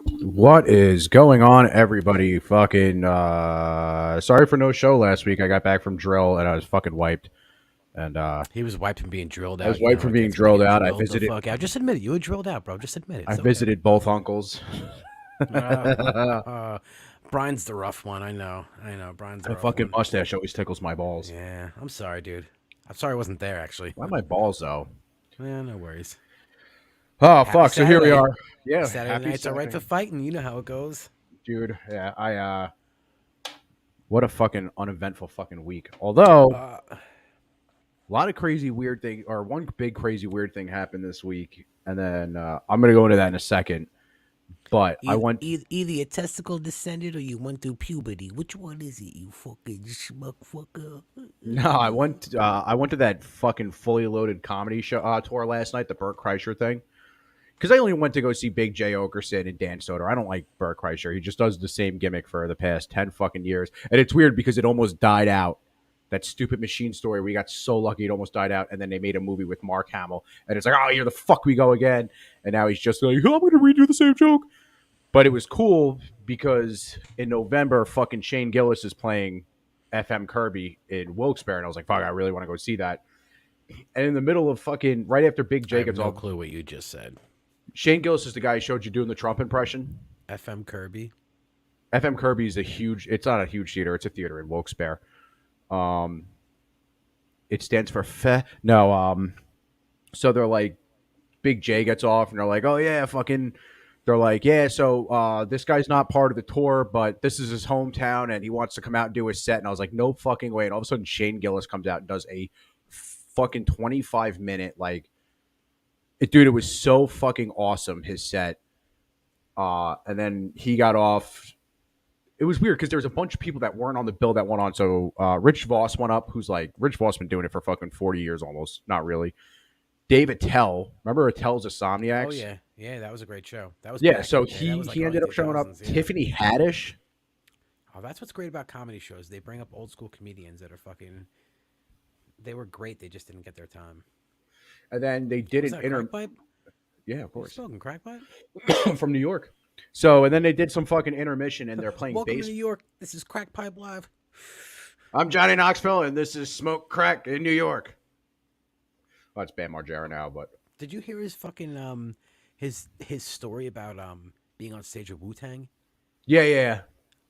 What is going on, everybody? Fucking sorry for no show last week. I got back from drill and I was fucking wiped. And He was wiped from being drilled I was out. You know wiped how from it being gets when you drilled get out. drilled the fuck out. Just admit it. You were drilled out, bro. Just admit it. I It's okay. visited both uncles. Brian's the rough one. I know. I know. Brian's the My rough fucking one. mustache always tickles my balls. Yeah. I'm sorry, dude. I'm sorry I wasn't there, actually. Why my balls though? Yeah, no worries. Oh Happy fuck! So here we Saturday. are. Yeah, Saturday happy nights are right Saturday, for fighting. You know how it goes. dude. Yeah, I what a fucking uneventful fucking week. Although Uh, a lot of crazy weird thing, or one big crazy weird thing happened this week, and then I'm gonna go into that in a second. But I went. either your testicle descended or you went through puberty. Which one is it, you fucking schmuck fucker? No, I went to that fucking fully loaded comedy show tour last night, the Burt Kreischer thing. Because I only went to go see Big J Okerson and Dan Soder. I don't like Burt Kreischer. He just does the same gimmick for the past 10 fucking years. And it's weird because it almost died out. That stupid machine story, we got so lucky it almost died out. And then they made a movie with Mark Hamill. And it's like, oh, here the fuck we go again. And now he's just like, oh, I'm going to redo the same joke. But it was cool because in November, fucking Shane Gillis is playing FM Kirby in Wilkes-Barre. And I was like, fuck, I really want to go see that. And in the middle of fucking, right after Big I J have gets no off, clue what you just said. Shane Gillis is the guy I showed you doing the Trump impression. FM Kirby. FM Kirby is a huge, it's not a huge theater, it's a theater in Wilkes-Barre. Um, it stands for FE. No, so they're like, Big J gets off and they're like, oh yeah, fucking, they're like, yeah, so this guy's not part of the tour, but this is his hometown and he wants to come out and do his set. And I was like, no fucking way. And all of a sudden, Shane Gillis comes out and does a fucking 25-minute, like, dude, it was so fucking awesome, his set. And then he got off. It was weird because there was a bunch of people that weren't on the bill that went on. So Rich Voss went up, who's like, Rich Voss been doing it for fucking 40 years almost. Not really. Dave Attell. Remember Attell's Oh Insomniacs? yeah, yeah, that was a great show. That was Yeah, back so in that he was like he early ended up showing up. 2000s. Yeah. Tiffany Haddish. Oh, that's what's great about comedy shows. They bring up old school comedians that are fucking. They were great. They just didn't get their time. And then they did Was an that a crack inter. pipe? Yeah, of You course. smoking crack pipe? From New York. So, and then they did some fucking intermission and they're playing Welcome to bass. New York. This is Crack Pipe Live. I'm Johnny Knoxville and this is Smoke Crack in New York. Well, it's Bam Margera now, but Did you hear his fucking his story about being on stage with Wu Tang? yeah.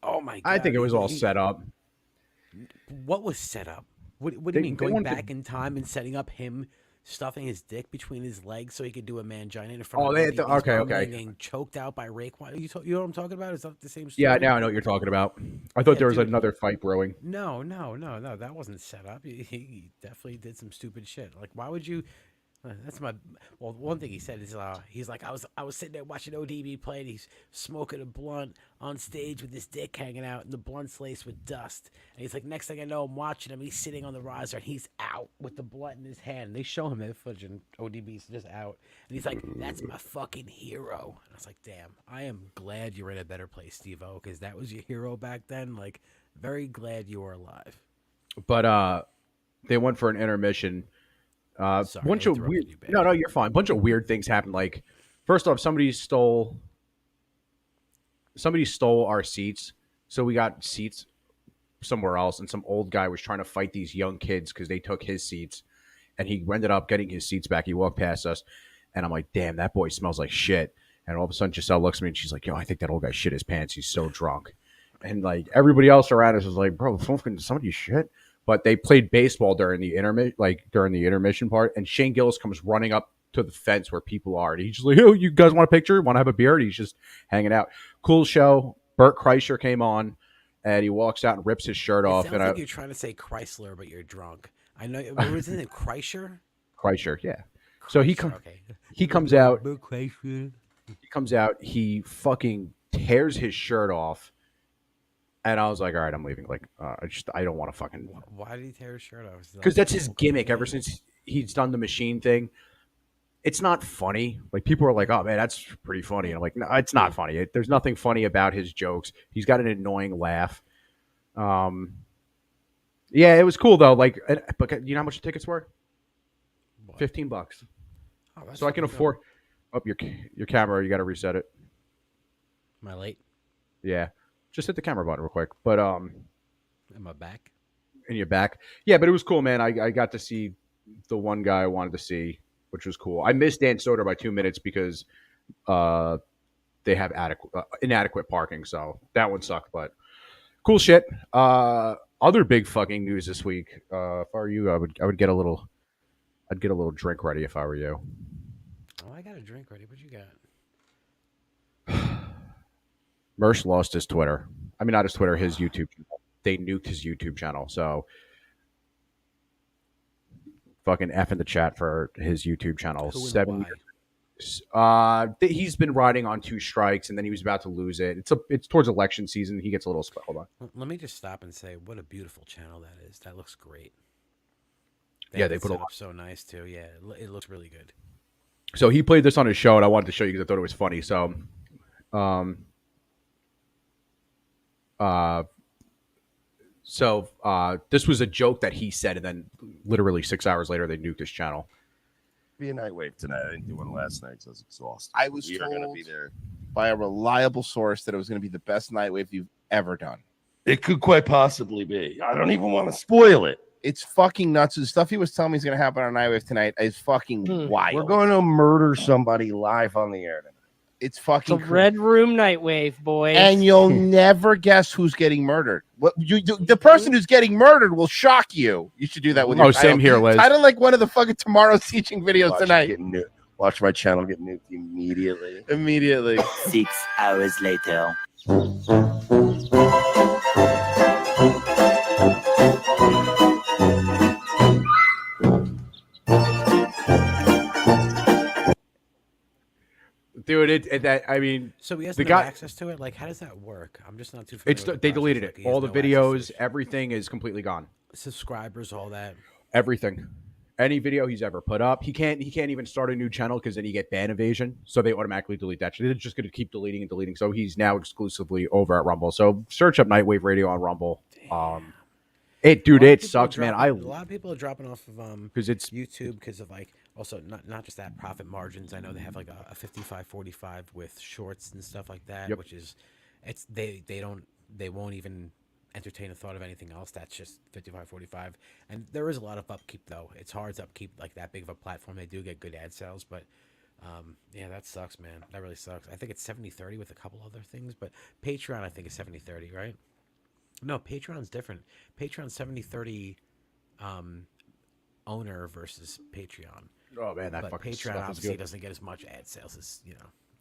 Oh my I god! think it was all set up. What was set up? What do you mean? They Going wanted back to. in time and setting up him stuffing his dick between his legs so he could do a mangina in front Oh, of they had to, ODB's okay, mom and okay. getting choked out by Raekwon? You know what I'm talking about? Is that the same Yeah, story? now I know what you're talking about. I thought Yeah, there was dude. another fight brewing. No. That wasn't set up. He definitely did some stupid shit. Like, why would you? That's my well. One thing he said is, he's like, I was sitting there watching ODB play, and he's smoking a blunt on stage with his dick hanging out, and the blunt's laced with dust. And he's like, next thing I know, I'm watching him. He's sitting on the riser, and he's out with the blunt in his hand. And they show him that footage, and ODB's just out, and he's like, that's my fucking hero. And I was like, damn, I am glad you're in a better place, Steve-O, because that was your hero back then. Like, very glad you were alive. But they went for an intermission. Sorry, I Bunch of weird. interrupted you, babe. No, you're fine. Bunch of weird things happened. Like, first off, somebody stole our seats, so we got seats somewhere else, and some old guy was trying to fight these young kids because they took his seats, and he ended up getting his seats back. He walked past us, and I'm like, damn, that boy smells like shit. And all of a sudden, Giselle looks at me and she's like, yo, I think that old guy shit his pants. He's so drunk. And like everybody else around us was like, bro, somebody shit. But they played baseball during the intermission part, and Shane Gillis comes running up to the fence where people are, and he's just like, "Oh, you guys want a picture? Want to have a beer?" And he's just hanging out. Cool show. Burt Kreischer came on, and he walks out and rips his shirt It off. sounds And I like you're trying to say Chrysler, but you're drunk. I know. What was his name? Kreischer? Kreischer, yeah. So Kreischer. Okay. he comes out. Bert Kreischer. He comes out. He fucking tears his shirt off, and I was like, "All right, I'm leaving." Like, I don't want to fucking Why did he tear his shirt off? Is it because like that's his Hulk Hogan gimmick. Ever again? since he's done the machine thing, it's not funny. Like people are like, "Oh man, that's pretty funny," and I'm like, "No, it's not funny. There's nothing funny about his jokes. He's got an annoying laugh." Um, yeah, it was cool though. Like, but you know how much the tickets were? What? $15. Oh, that's So I can fucking dope. afford. Up your camera. You got to reset it. Am I late? Yeah, just hit the camera button real quick. But Am I back? and you're back. Yeah, but it was cool, man. I got to see the one guy I wanted to see, which was cool. I missed Dan Soder by 2 minutes because uh they have inadequate parking, so that one sucked. But cool shit. Other big fucking news this week. If I were you, I would get a little. I'd get a little drink ready if I were you. Oh, I got a drink ready. What you got? Mersh lost his Twitter. I mean, not his Twitter, his Ah, YouTube channel. They nuked his YouTube channel. So fucking F in the chat for his YouTube channel. who and 7 why? years. He's been riding on 2 strikes, and then he was about to lose it. It's towards election season. He gets a little split. Hold on. Let me just stop and say, what a beautiful channel that is. That looks great. They Yeah, have they it put a set lot. up so nice too. Yeah, it looks really good. So he played this on his show, and I wanted to show you because I thought it was funny. So, um, uh, this was a joke that he said, and then literally 6 hours later, they nuked his channel. Be a Nightwave tonight. I didn't do one last night because I was exhausted. I was We are going to be told there. by a reliable source that it was going to be the best Nightwave you've ever done. It could quite possibly be. I don't even want to spoil it. It's fucking nuts. The stuff he was telling me is going to happen on Nightwave tonight is fucking wild. We're going to murder somebody live on the air tonight. It's It's a fucking Red Room Nightwave, boys. and you'll never guess who's getting murdered. What the person who's getting murdered will shock you. You should do that with your Oh, same here, Liz. Title like one of the fucking tomorrow's teaching videos Watch tonight. it get watch my channel get nuked immediately. Immediately. 6 hours later. Dude, I mean, So he has The no guy- access to it. Like, how does that work? I'm just not too familiar. it's with the they process. deleted Like, it. he has All the no access to videos, it. everything is completely gone. Subscribers, all that. Everything, any video he's ever put up, he can't even start a new channel because then you get ban evasion. So they automatically delete that. They're just going to keep deleting and deleting. So he's now exclusively over at Rumble. So search up Nightwave Radio on Rumble. It A lot of it people are sucks, man. dropping- a lot of people are dropping off of because it's YouTube because of like also not just that profit margins. I know they have like a 55-45 with shorts and stuff like that, Yep. which is they won't even entertain a thought of anything else. That's just 55-45. And there is a lot of upkeep though. It's hard to upkeep like that big of a platform. They do get good ad sales, but yeah, that sucks, man. That really sucks. I think it's 70-30 with a couple other things, but Patreon I think is 70-30, right? No, Patreon's different. Patreon's 70-30 owner versus Patreon. oh man, that But fucking Patreon stuff is obviously good. doesn't get as much ad sales as,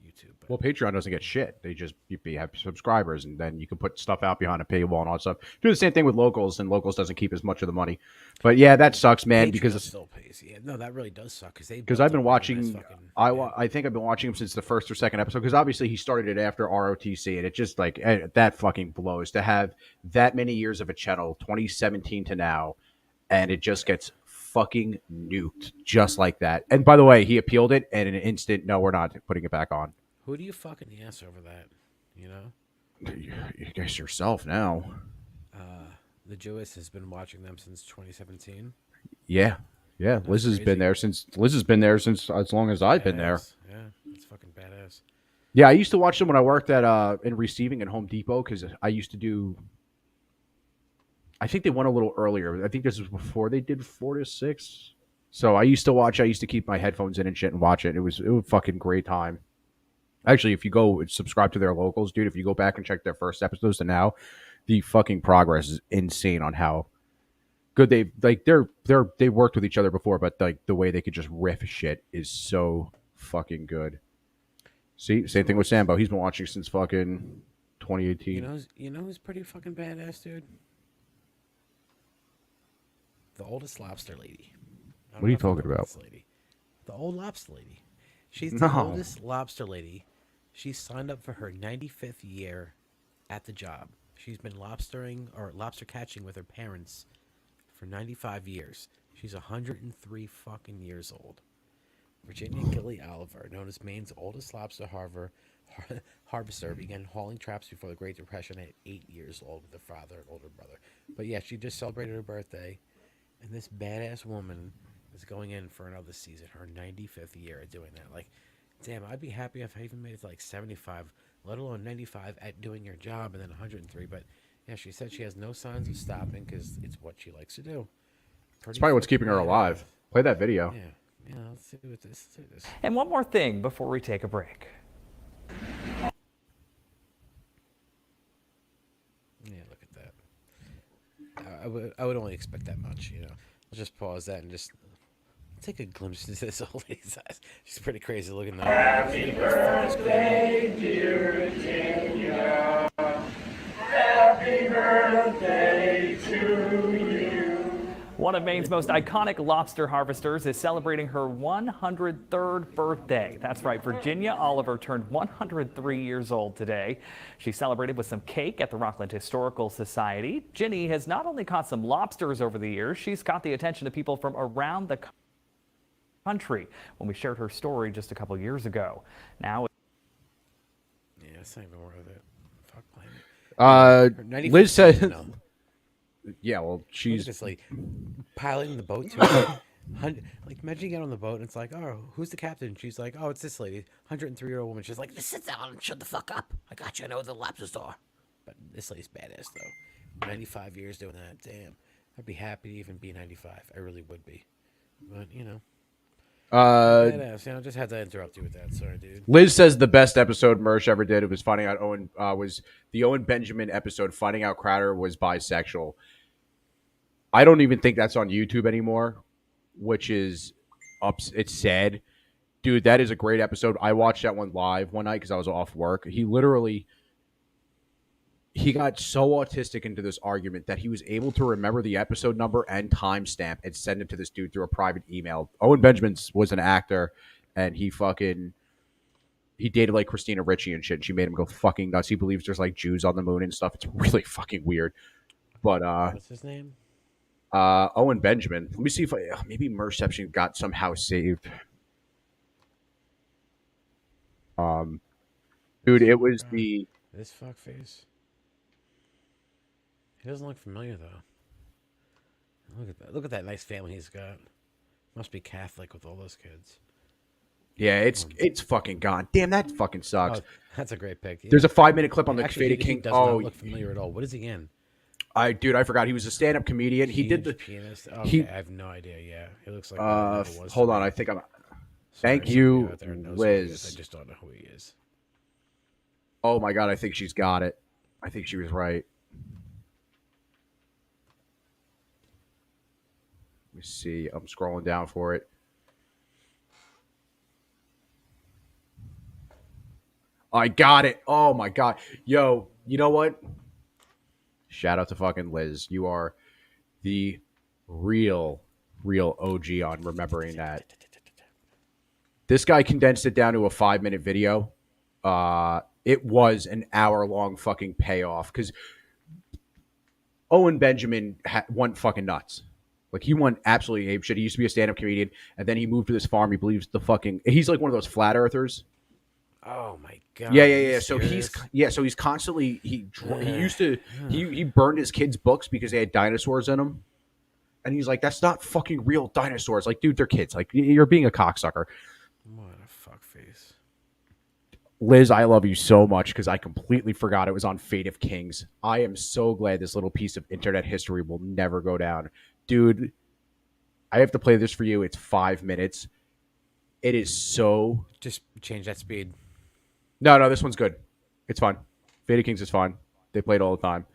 YouTube. But Well, Patreon doesn't get shit. They just you have subscribers, and then you can put stuff out behind a paywall and all that stuff. Do the same thing with locals, and locals doesn't keep as much of the money. But yeah, that sucks, man. Patreon Because it's, still pays. Yeah, no, that really does suck because I've been watching. I think I've been watching him since the first or second episode. Because obviously he started it after ROTC, and it just like that fucking blows to have that many years of a channel, 2017 to now, and it just gets fucking nuked just like that. And by the way, he appealed it, and in an instant, no, we're not putting it back on. Who do you fucking ass over that? You know, You guess yourself now. the Jewess has been watching them since 2017. Yeah, yeah. Liz has crazy. been there since as long as I've been there. Badass. Yeah, it's fucking badass. Yeah, I used to watch them when I worked at in receiving at Home Depot because I used to do. I think they went a little earlier. I think this was before they did 4 to 6. So I used to watch. I used to keep my headphones in and shit and watch it. It was a fucking great time. Actually, if you go subscribe to their locals, dude, if you go back and check their first episodes to now, the fucking progress is insane on how good they worked with each other before, but like the way they could just riff shit is so fucking good. See, same thing with Sambo. He's been watching since fucking 2018. You know who's pretty fucking badass, dude? The oldest lobster lady. I don't What are you know if you talking know about? this lady. The old lobster lady. She's the No. oldest lobster lady. She signed up for her 95th year at the job. She's been lobstering or lobster catching with her parents for 95 years. She's 103 fucking years old. Virginia Gilly Oliver, known as Maine's oldest lobster harvester, began hauling traps before the Great Depression at 8 years old with her father and older brother. But yeah, she just celebrated her birthday, and this badass woman is going in for another season, her 95th year of doing that. Like, damn, I'd be happy if I even made it to like 75, let alone 95 at doing your job, and then 103. But yeah, she said she has no signs of stopping because it's what she likes to do. It's probably what's keeping her alive. Play that video. Yeah, yeah. Let's see what this. Let's see this. And one more thing before we take a break. Yeah, look at that. I would only expect that much, you know. I'll just pause that and just take a glimpse into this old lady's eyes. She's pretty crazy looking though. Happy birthday, dear Virginia. Happy birthday to you. One of Maine's most iconic lobster harvesters is celebrating her 103rd birthday. That's right, Virginia Oliver turned 103 years old today. She celebrated with some cake at the Rockland Historical Society. Ginny has not only caught some lobsters over the years, she's caught the attention of people from around the country when we shared her story just a couple years ago. Now, Yeah, it's not even worth it. Fuck playing it. Liz said, No. yeah, well, Look at she's this lady piloting the boat too. Like, imagine you get on the boat and it's like, oh, who's the captain? She's like, oh, it's this lady, 103-year-old woman. She's like, just sit down and shut the fuck up. I got you. I know the lobsters are. But this lady's badass though. 95 years doing that. Damn, I'd be happy to even be 95. I really would be. But you know, badass. You know, just had to interrupt you with that. Sorry, dude. Liz says the best episode Mersh ever did. It was finding out was the Owen Benjamin episode, finding out Crowder was bisexual. I don't even think that's on YouTube anymore, which is it's sad. Dude, that is a great episode. I watched that one live one night because I was off work. He got so autistic into this argument that he was able to remember the episode number and timestamp and send it to this dude through a private email. Owen Benjamin was an actor, and he dated like Christina Ricci and shit, and she made him go fucking nuts. He believes there's like Jews on the moon and stuff. It's really fucking weird. But What's his name? Owen Benjamin. Let me see if maybe Merception got somehow saved. Dude, it was This fuckface. He doesn't look familiar though. Look at that! Look at that nice family he's got. Must be Catholic with all those kids. Yeah, it's fucking gone. Damn, that fucking sucks. Oh, that's a great pick. Yeah. There's a 5-minute clip on the Actually, Faded he King. does not look familiar at all. What is he in? I forgot. He was a stand-up comedian. He did the pianist. Okay, I have no idea. Yeah, he looks like. Hold on, I think I'm. Sorry, Thank you, somebody out there knows who he is. Liz. I just don't know who he is. Oh my god, I think she's got it. I think she was right. Let me see. I'm scrolling down for it. I got it. Oh my god. Yo, you know what? Shout out to fucking Liz. You are the real OG on remembering that. This guy condensed it down to a 5-minute video. It was an hour-long fucking payoff because Owen Benjamin went fucking nuts. Like, he went absolutely apeshit. He used to be a stand-up comedian, and then he moved to this farm. He believes he's like one of those flat earthers. Oh my god. Yeah. So he's constantly he burned his kids' books because they had dinosaurs in them, and he's like, that's not fucking real dinosaurs. Like, dude, they're kids. Like, you're being a cocksucker. What a fuckface. Liz, I love you so much because I completely forgot it was on Fate of Kings. I am so glad this little piece of internet history will never go down. Dude, I have to play this for you. It's 5 minutes. It is so... Just change that speed. No, this one's good. It's fine. Fate of Kings is fine. They play it all the time.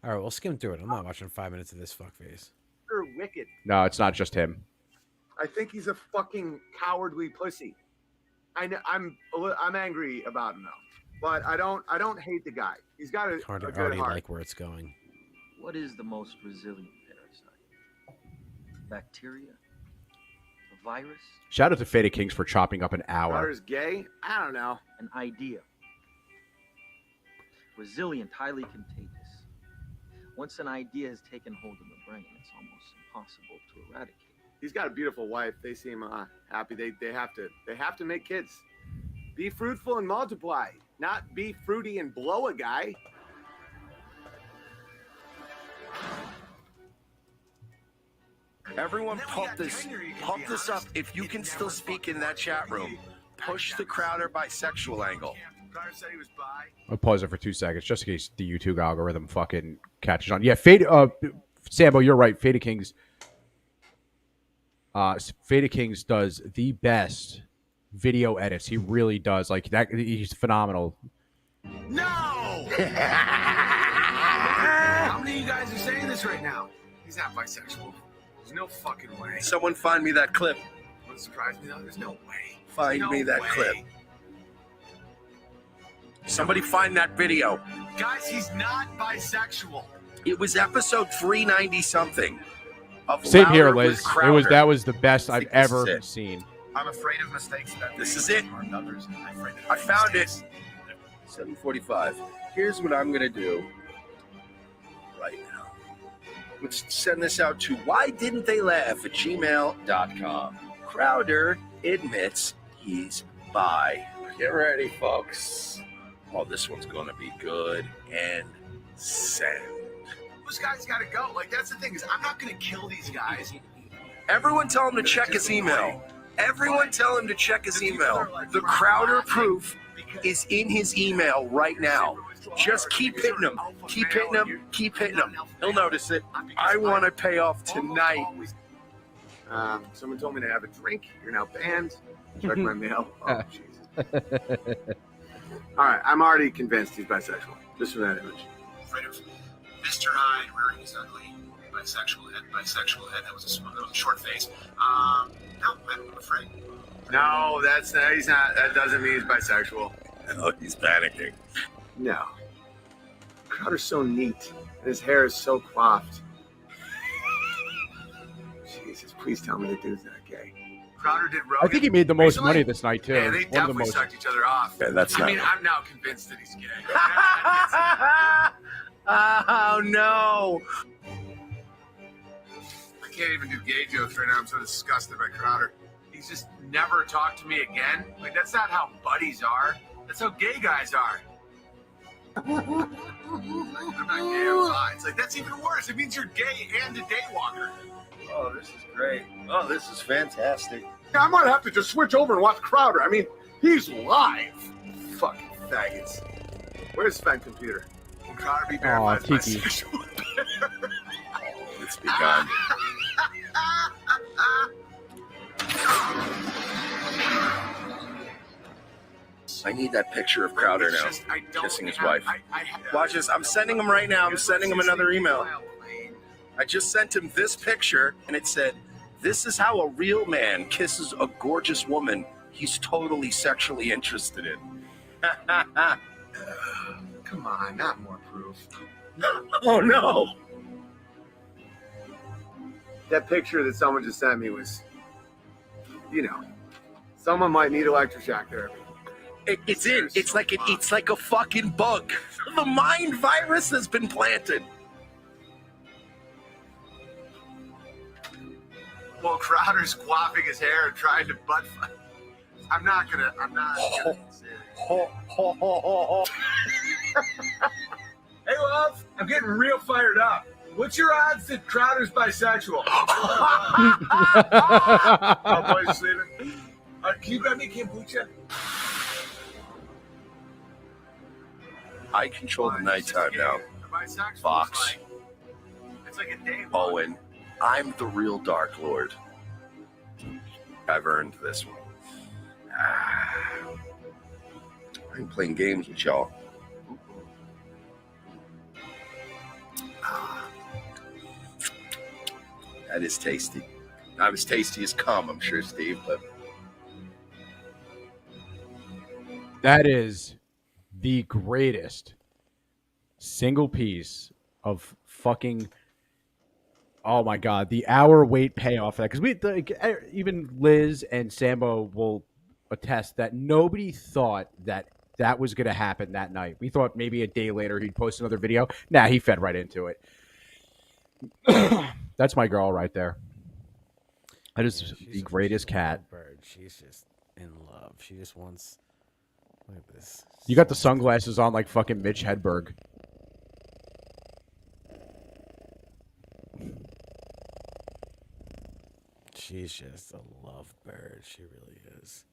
All right, we'll skim through it. I'm not watching 5 minutes of this fuckface. You're wicked. No, it's not just him. I think he's a fucking cowardly pussy. I'm angry about him though, but I don't hate the guy. He's got a Hard to good already heart. like where it's going. What is the most resilient parasite? Bacteria? A virus? Shout out to Fate of Kings for chopping up an hour. Crowder's gay? I don't know. An idea? Resilient, highly contagious. Once an idea has taken hold of the brain, it's almost impossible to eradicate. He's got a beautiful wife. They seem happy. They have to make kids. Be fruitful and multiply, not be fruity and blow a guy. Everyone pump this up. If you can still speak in that chat room, push the Crowder bisexual angle. Crowder said he was bi. I'll pause it for 2 seconds just in case the YouTube algorithm fucking catches on. Yeah, Sambo, you're right. Fada Kings does the best video edits. He really does. Like that, he's phenomenal. No! How many of you guys are saying this right now? He's not bisexual. There's no fucking way. Someone find me that clip. What surprised me though? There's no way. Find No me that way. clip. Somebody find that video. Guys, he's not bisexual. It was episode 390 something. Of Same here, Louder with Liz. Crowder. That was the best I've think this is ever it. seen. I'm afraid of mistakes that This is they it. are others. I'm afraid of I found mistakes. it. 7:45. Here's what I'm gonna do right now. Let's send this out to whydidn'ttheylaugh@gmail.com. Crowder admits he's bi. Get ready, folks. Oh, this one's gonna be good and send. Those guys gotta go. Like that's the thing is, I'm not gonna kill these guys. Everyone tell him to check his email. Everyone tell him to check his email. The Crowder proof is in his email right now. Just keep hitting him. Keep hitting him. Keep hitting him. He'll notice it. I want to pay off tonight. Someone told me to have a drink. You're now banned. Check my mail. Oh, Jesus. All right, I'm already convinced he's bisexual. Just from that image. Afraid of Mr. Hyde wearing his ugly bisexual head. That was a short face. No, I'm afraid. No, that's not. He's not. That doesn't mean he's bisexual. Oh, he's panicking. No. Crowder's so neat, and his hair is so coiffed. Jesus, please tell me the dude's not gay. Crowder did Rogan. I think he made the most recently. money this night too. Yeah, they One of the definitely most. sucked each other off. Yeah, that's I not. mean, I'm now convinced that he's gay. Oh no! I can't even do gay jokes right now. I'm so disgusted by Crowder. He's just never talked to me again. Like, that's not how buddies are. That's how gay guys are. I'm not gay, I'm bi. It's like, that's even worse. It means you're gay and a daywalker. Oh, this is great. Oh, this is fantastic. I might have to just switch over and watch Crowder. I mean, he's live. Fucking faggots. Where's Sven computer? Can Crowder be verified as Tiki. bisexual? It's begun. I need that picture of Crowder It's now. just, I don't kissing his have- wife. Watch this. I'm sending him right now. I'm sending him another email. I just sent him this picture, and it said, "This is how a real man kisses a gorgeous woman he's totally sexually interested in." Come on, not more proof. Oh no! That picture that someone just sent me was, someone might need electroshock therapy. It's in. It's like a fucking bug. The mind virus has been planted. Well, Crowder's quaffing his hair and trying to butt fuck. I'm not gonna get serious. Hey, love, I'm getting real fired up. What's your odds that Crowder's bisexual? Oh, boys, sleeping. Can you grab me kombucha? I control the nighttime now. Fox. It's like a day. Owen, I'm the real Dark Lord. I've earned this one. I'm playing games with y'all. That is tasty. Not as tasty as cum, I'm sure, Steve, but That is the greatest single piece of fucking. Oh my god, the hour wait payoff for that, because even Liz and Sambo will attest that nobody thought that was going to happen that night. We thought maybe a day later he'd post another video. Nah, he fed right into it. That's my girl right there. That is she's the a greatest cat. Bird. She's just in love. She just wants. Look at this. You got the sunglasses on like fucking Mitch Hedberg. She's just a love bird. She really is.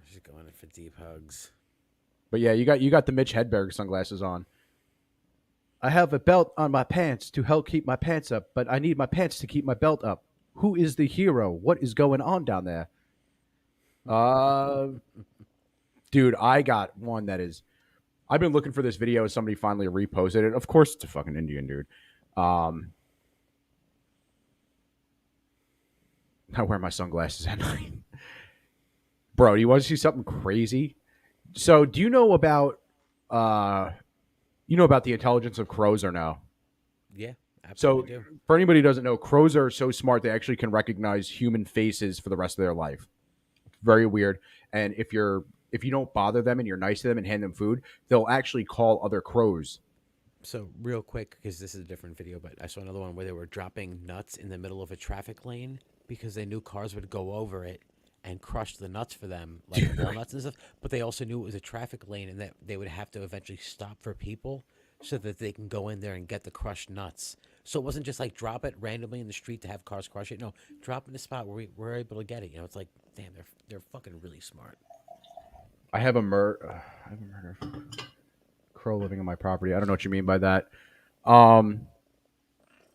She's going in for deep hugs. But yeah, you got the Mitch Hedberg sunglasses on. I have a belt on my pants to help keep my pants up, but I need my pants to keep my belt up. Who is the hero? What is going on down there? Uh, dude, I got one that is. I've been looking for this video. Somebody finally reposted it. Of course, it's a fucking Indian dude. I wear my sunglasses at night. Bro, do you want to see something crazy? So, do you know about the intelligence of crows or no? Yeah, So, absolutely do. for anybody who doesn't know, crows are so smart they actually can recognize human faces for the rest of their life. Very weird. And if you don't bother them and you're nice to them and hand them food, they'll actually call other crows. So real quick, because this is a different video, but I saw another one where they were dropping nuts in the middle of a traffic lane because they knew cars would go over it and crush the nuts for them, like walnuts and stuff. But they also knew it was a traffic lane and that they would have to eventually stop for people so that they can go in there and get the crushed nuts. So it wasn't just like drop it randomly in the street to have cars crush it. No, drop it in a spot where we're able to get it. You know, it's like, damn, they're fucking really smart. I have a murder crow living on my property. I don't know what you mean by that.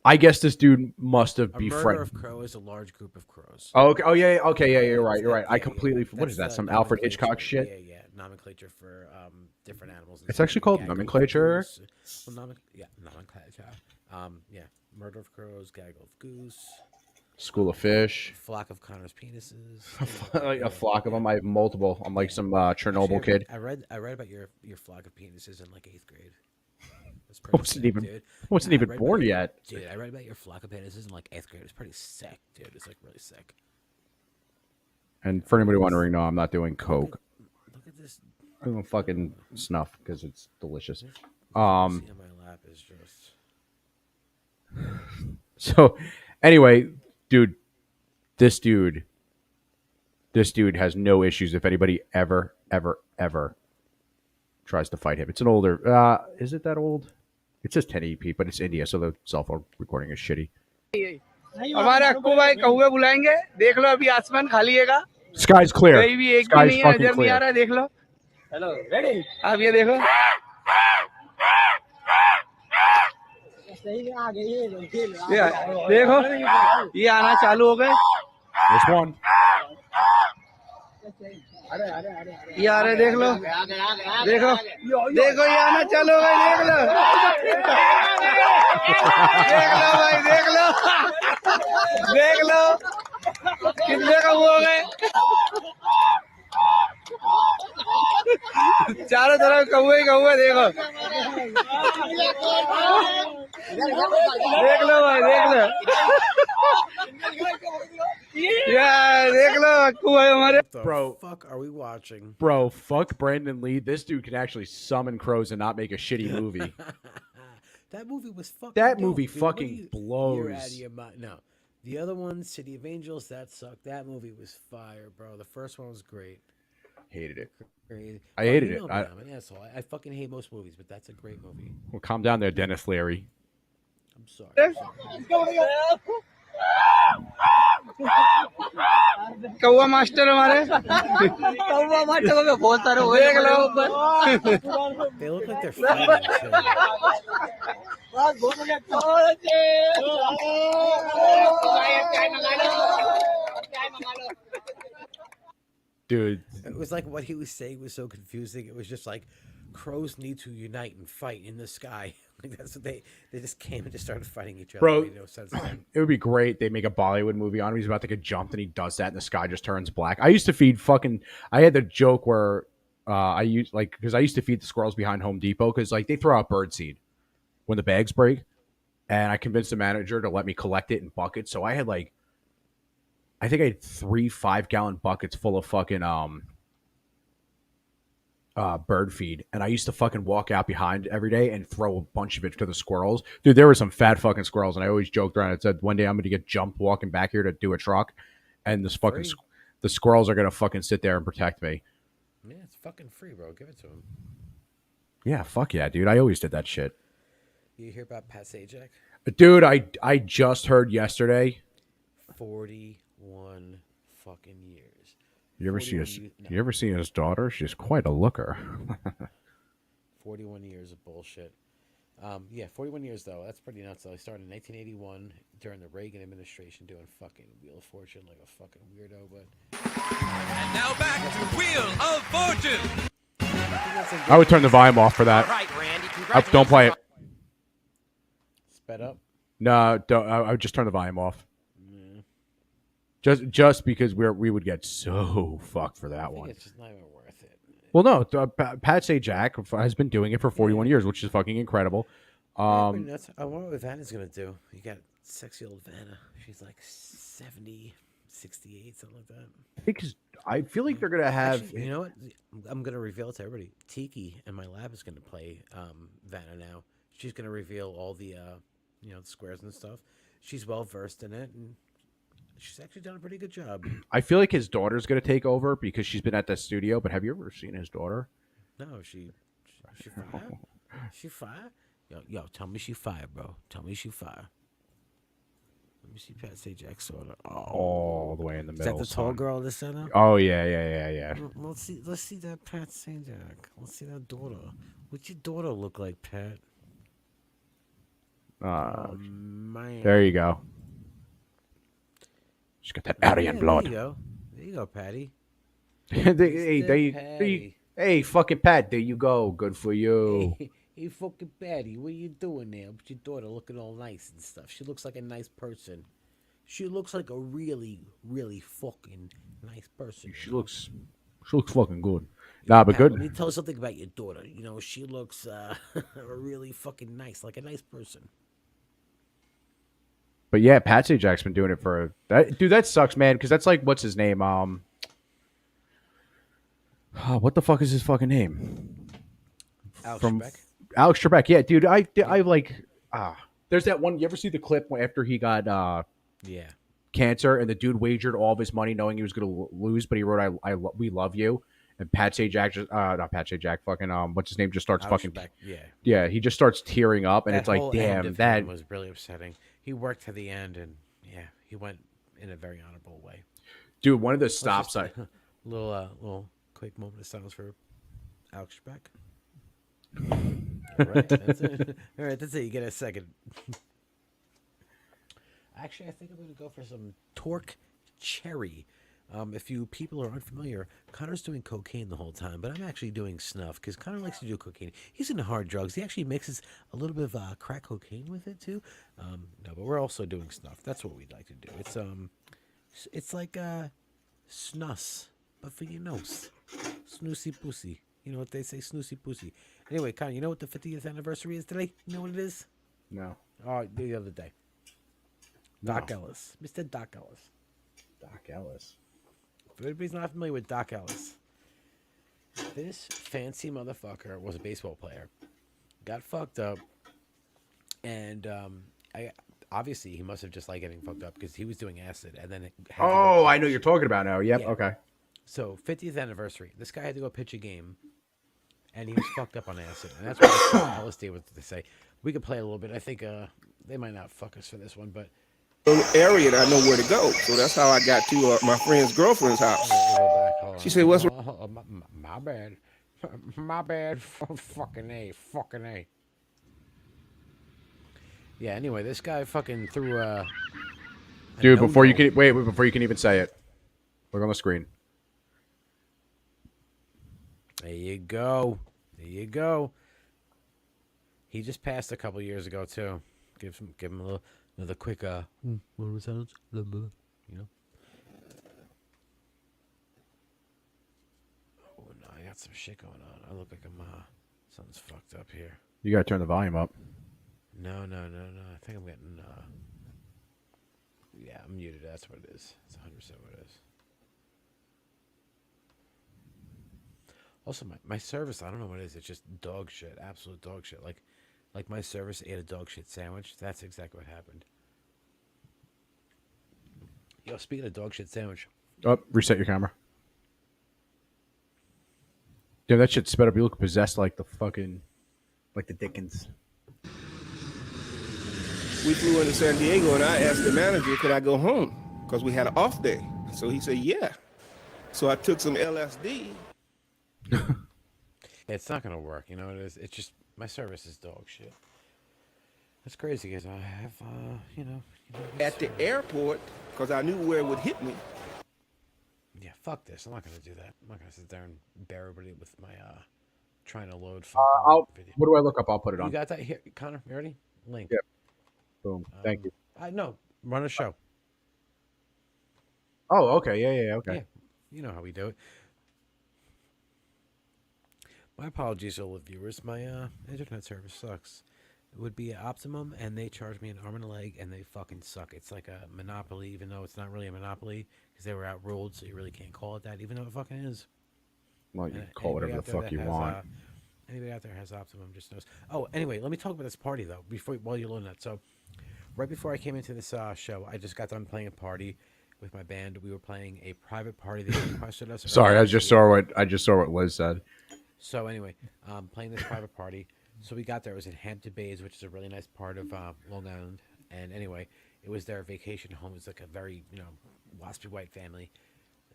I guess this dude must have A murder befriended. of crow is a large group of crows. Oh, okay. Oh, yeah. Okay. Yeah, you're right. You're right. I Yeah, completely. What is that? That's Some the Alfred nomenclature. Hitchcock shit? Yeah, nomenclature for different animals. and It's stuff. actually called Gaggle of nomenclature? goose. Well, nomenclature. Yeah, murder of crows, gaggle of goose, School of Fish. flock of Connor's penises. Like a flock of them. I have multiple. I'm like some Chernobyl Actually, kid. I read about your flock of penises in like 8th grade. That's I pretty wasn't sick, even dude. wasn't I even read born about- yet. Dude, I read about your flock of penises in like 8th grade. It's pretty sick, dude. It's like really sick. And for anybody wondering, no, I'm not doing coke. Look at this. I'm doing fucking snuff because it's delicious. See on my lap is just. So, anyway, dude, this dude has no issues if anybody ever tries to fight him. It's an older. Is it that old? It says 1080p, but it's India, so the cell phone recording is shitty. हमारा अक्कू भाई कौवे बुलाएंगे देख लो अभी आसमान खाली हैगा Sky's clear. कहीं भी एक भी Sky's नहीं है fucking नजर नहीं आ clear. रहा है देख लो हेलो रेडी आप ये देखो देखो ये आना चालू हो गए This one. ये आ रहे देख लो देखो देखो ये आना चालू हो गए देख लो देख लो भाई देख लो कितने का वो हो गए चारों तरफ कौवे ही कौवे देखो देख लो भाई देख लो यार देख लो अक्कू भाई हमारे What the Bro. fuck are we watching? Bro, fuck Brandon Lee. This dude can actually summon crows and not make a shitty movie. That movie was fucking. That dope, movie dude. What fucking You're blows. out of your mind. No, the other one, City of Angels, that sucked. That movie was fire, bro. The first one was great. Hated it. Crazy. I hated you it. know me, I- I'm an asshole. I fucking hate most movies, but that's a great movie. Well, calm down there, Dennis Leary. I'm sorry. कौवा master हमारे कौवा master में बहुत सारे देख लो They look like they're fighting too. Dude, It was like what he was saying was so confusing. It was just like crows need to unite and fight in the sky. Like that's what they just came and just started fighting each other. Bro. It made no sense to them. it would be great. They make a Bollywood movie on him. He's about to get jumped and he does that and the sky just turns black. I used to feed I had the joke where I used because I used to feed the squirrels behind Home Depot because like they throw out bird seed when the bags break. And I convinced the manager to let me collect it in buckets. So I had I think I had 3 5-gallon buckets full of fucking bird feed, and I used to fucking walk out behind every day and throw a bunch of it to the squirrels. Dude, there were some fat fucking squirrels, and I always joked around and said one day I'm going to get jumped walking back here to do a truck, and this fucking Free. the squirrels are going to fucking sit there and protect me. Yeah, it's fucking free, bro. Give it to him. Yeah, fuck yeah, dude. I always did that shit. You hear about Pat Sajak? Dude, I just heard yesterday. 41 fucking years. You ever see 41 his? years- no. You ever seen his daughter? She's quite a looker. 41 years of bullshit. Yeah, 41 years though. That's pretty nuts. Though. I started in 1981 during the Reagan administration doing fucking Wheel of Fortune like a fucking weirdo. But And now back to Wheel of Fortune. I would turn the volume off for that. All right, Randy. Don't play it. sped up. No, don't. I would just turn the volume off. Just because we would get so fucked for I that think one. it's just not even worth it. Well, no, Pat Sajak has been doing it for 41 years, which is fucking incredible. Pretty nuts. I wonder what Vanna's gonna do. You got sexy old Vanna. She's like 70, 68, something like that. Because I feel like they're gonna have. Actually, you know what? I'm gonna reveal it to everybody. Tiki and my lab is gonna play Vanna now. She's gonna reveal all the the squares and stuff. She's well versed in it, and she's actually done a pretty good job. I feel like his daughter's gonna take over because she's been at the studio. But have you ever seen his daughter? No, she fire. She fire. Yo, tell me she fire, bro. Tell me she fire. Let me see Pat Sajak's daughter. All the way in the Is middle. that the tall son. girl in the center? Oh yeah. Let's see that Pat Sajak. Let's see that daughter. What's your daughter look like, Pat? Man. There you go. She's got that Aryan blood. There you go. There you go, Patty. Hey, fucking Pat, there you go. Good for you. Hey, fucking Patty, what are you doing there? But your daughter looking all nice and stuff. She looks like a nice person. She looks like a really, really fucking nice person. She looks fucking good. Nah, but Pat, good. let me tell you something about your daughter. You know, she looks really fucking nice, like a nice person. But yeah, Pat Sajak's been doing it for that. Dude, that sucks, man. Because that's like, what's his name? What the fuck is his fucking name? Alex Trebek? Alex Trebek. Yeah, dude. I like. There's that one. You ever see the clip after he got cancer and the dude wagered all of his money knowing he was going to lose, but he wrote "We love you." And Pat Sajak just not Pat Sajak. Fucking what's his name? Just starts Alex fucking. Trebek, Yeah. He just starts tearing up, and That it's like, whole end damn, of that him was really upsetting. He worked to the end, and he went in a very honorable way. dude. One of the stops I. Little quick moment of silence for Alex Trebek. All right, that's it. All right, that's it. You get a second. Actually, I think I'm going to go for some Torque Cherry. If you people are unfamiliar, Connor's doing cocaine the whole time, but I'm actually doing snuff because Connor likes to do cocaine. He's into hard drugs. He actually mixes a little bit of crack cocaine with it too. No, but we're also doing snuff. That's what we'd like to do. It's like snus, but for your nose. Snoosy pussy. You know what they say, snoosy pussy. Anyway, Connor, you know what the 50th anniversary is today? You know what it is? No. Oh, the other day. Doc Ellis. Mr. Doc Ellis. Doc Ellis. If anybody's not familiar with Doc Ellis, this fancy motherfucker was a baseball player. Got fucked up. And obviously he must have just liked getting fucked up because he was doing acid. And then Oh, I know you're talking about now. Yep. Yeah. Okay. So 50th anniversary. This guy had to go pitch a game. And he was fucked up on acid. And that's what Ellis did, was to say. We could play a little bit. I think they might not fuck us for this one, but area that I know where to go. So that's how I got to my friend's girlfriend's house. She said, "What's my bad? My bad. Fucking A. Yeah. Anyway, this guy fucking threw a. Dude, before you can even say it, look on the screen. There you go. He just passed a couple years ago too. Give him another quick what sounds, you know. Oh no, I got some shit going on. I look like something's fucked up here. You gotta turn the volume up. No. I think I'm getting yeah, I'm muted. That's what it is. It's 100% what it is. Also, my service, I don't know what it is. It's just dog shit, absolute dog shit. Like my service ate a dog shit sandwich. That's exactly what happened. Yo, speaking of dog shit sandwich. Oh, reset your camera. Dude, that shit sped up. You look possessed like the Dickens. We flew into San Diego, and I asked the manager, could I go home? Because we had an off day. So he said, yeah. So I took some LSD. It's not gonna work. You know it is. It's just my service is dog shit. That's crazy because I have, At the airport, because I knew where it would hit me. Yeah, fuck this. I'm not gonna do that. I'm not gonna sit there and bear everybody with my trying to load. Video. What do I look up? I'll put it on. You got that here, Connor? You ready? Link. Yep. Boom. Thank you. I know. Run a show. Oh, okay. Yeah. Okay. Yeah, you know how we do it. My apologies to all the viewers. My internet service sucks. It would be at Optimum, and they charge me an arm and a leg, and they fucking suck. It's like a monopoly, even though it's not really a monopoly, because they were outruled, so you really can't call it that, even though it fucking is. Well, you can call whatever the fuck you want. Anybody out there has Optimum just knows. Oh, anyway, let me talk about this party, though, while you're loading that. So, right before I came into this show, I just got done playing a party with my band. We were playing a private party. They requested us. Sorry, I just saw what Liz said. So anyway, playing this private party. So we got there. It was in Hampton Bays, which is a really nice part of Long Island. And anyway, it was their vacation home. It was like a very, waspy white family.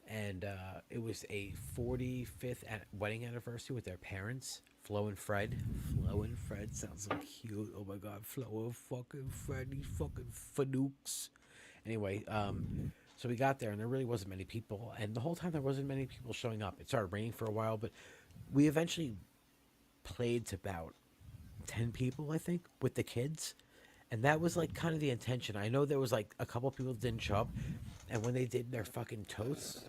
And it was a 45th wedding anniversary with their parents, Flo and Fred. Flo and Fred sounds so cute. Oh my God, Flo and fucking Fred, these fucking fanooks. Anyway, so we got there, and there really wasn't many people. And the whole time there wasn't many people showing up. It started raining for a while, but we eventually played to about 10 people, I think, with the kids. And that was like kind of the intention. I know there was like a couple people didn't show up. And when they did their fucking toasts,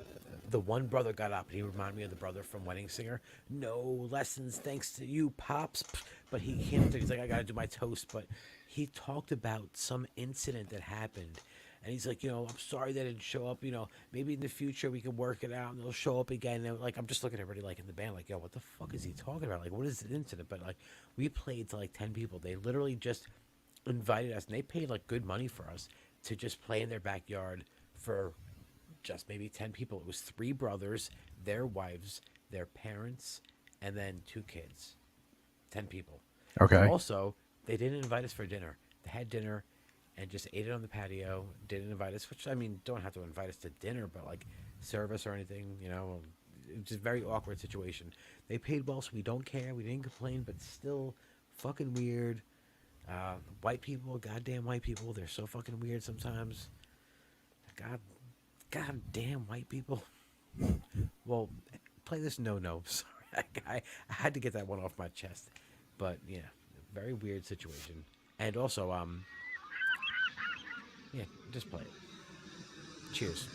the one brother got up and he reminded me of the brother from Wedding Singer. No lessons thanks to you, Pops. But he came up there, he's like, I got to do my toast. But he talked about some incident that happened. And he's like, I'm sorry they didn't show up. Maybe in the future we can work it out and they'll show up again. And like, I'm just looking at everybody like in the band, like, yo, what the fuck is he talking about? Like, what is the incident? But like, we played to like 10 people. They literally just invited us, and they paid like good money for us to just play in their backyard for just maybe 10 people. It was 3 brothers, their wives, their parents, and then 2 kids. 10 people. Okay. Also, they didn't invite us for dinner. They had dinner and just ate it on the patio. Didn't invite us, which, I mean, don't have to invite us to dinner, but like serve us or anything, It's a very awkward situation. They paid well, so we don't care. We didn't complain, but still fucking weird. White people, goddamn white people, they're so fucking weird sometimes. God damn white people. Well, play this no. Sorry, I had to get that one off my chest. But yeah, very weird situation. And also, yeah, just play it. Cheers.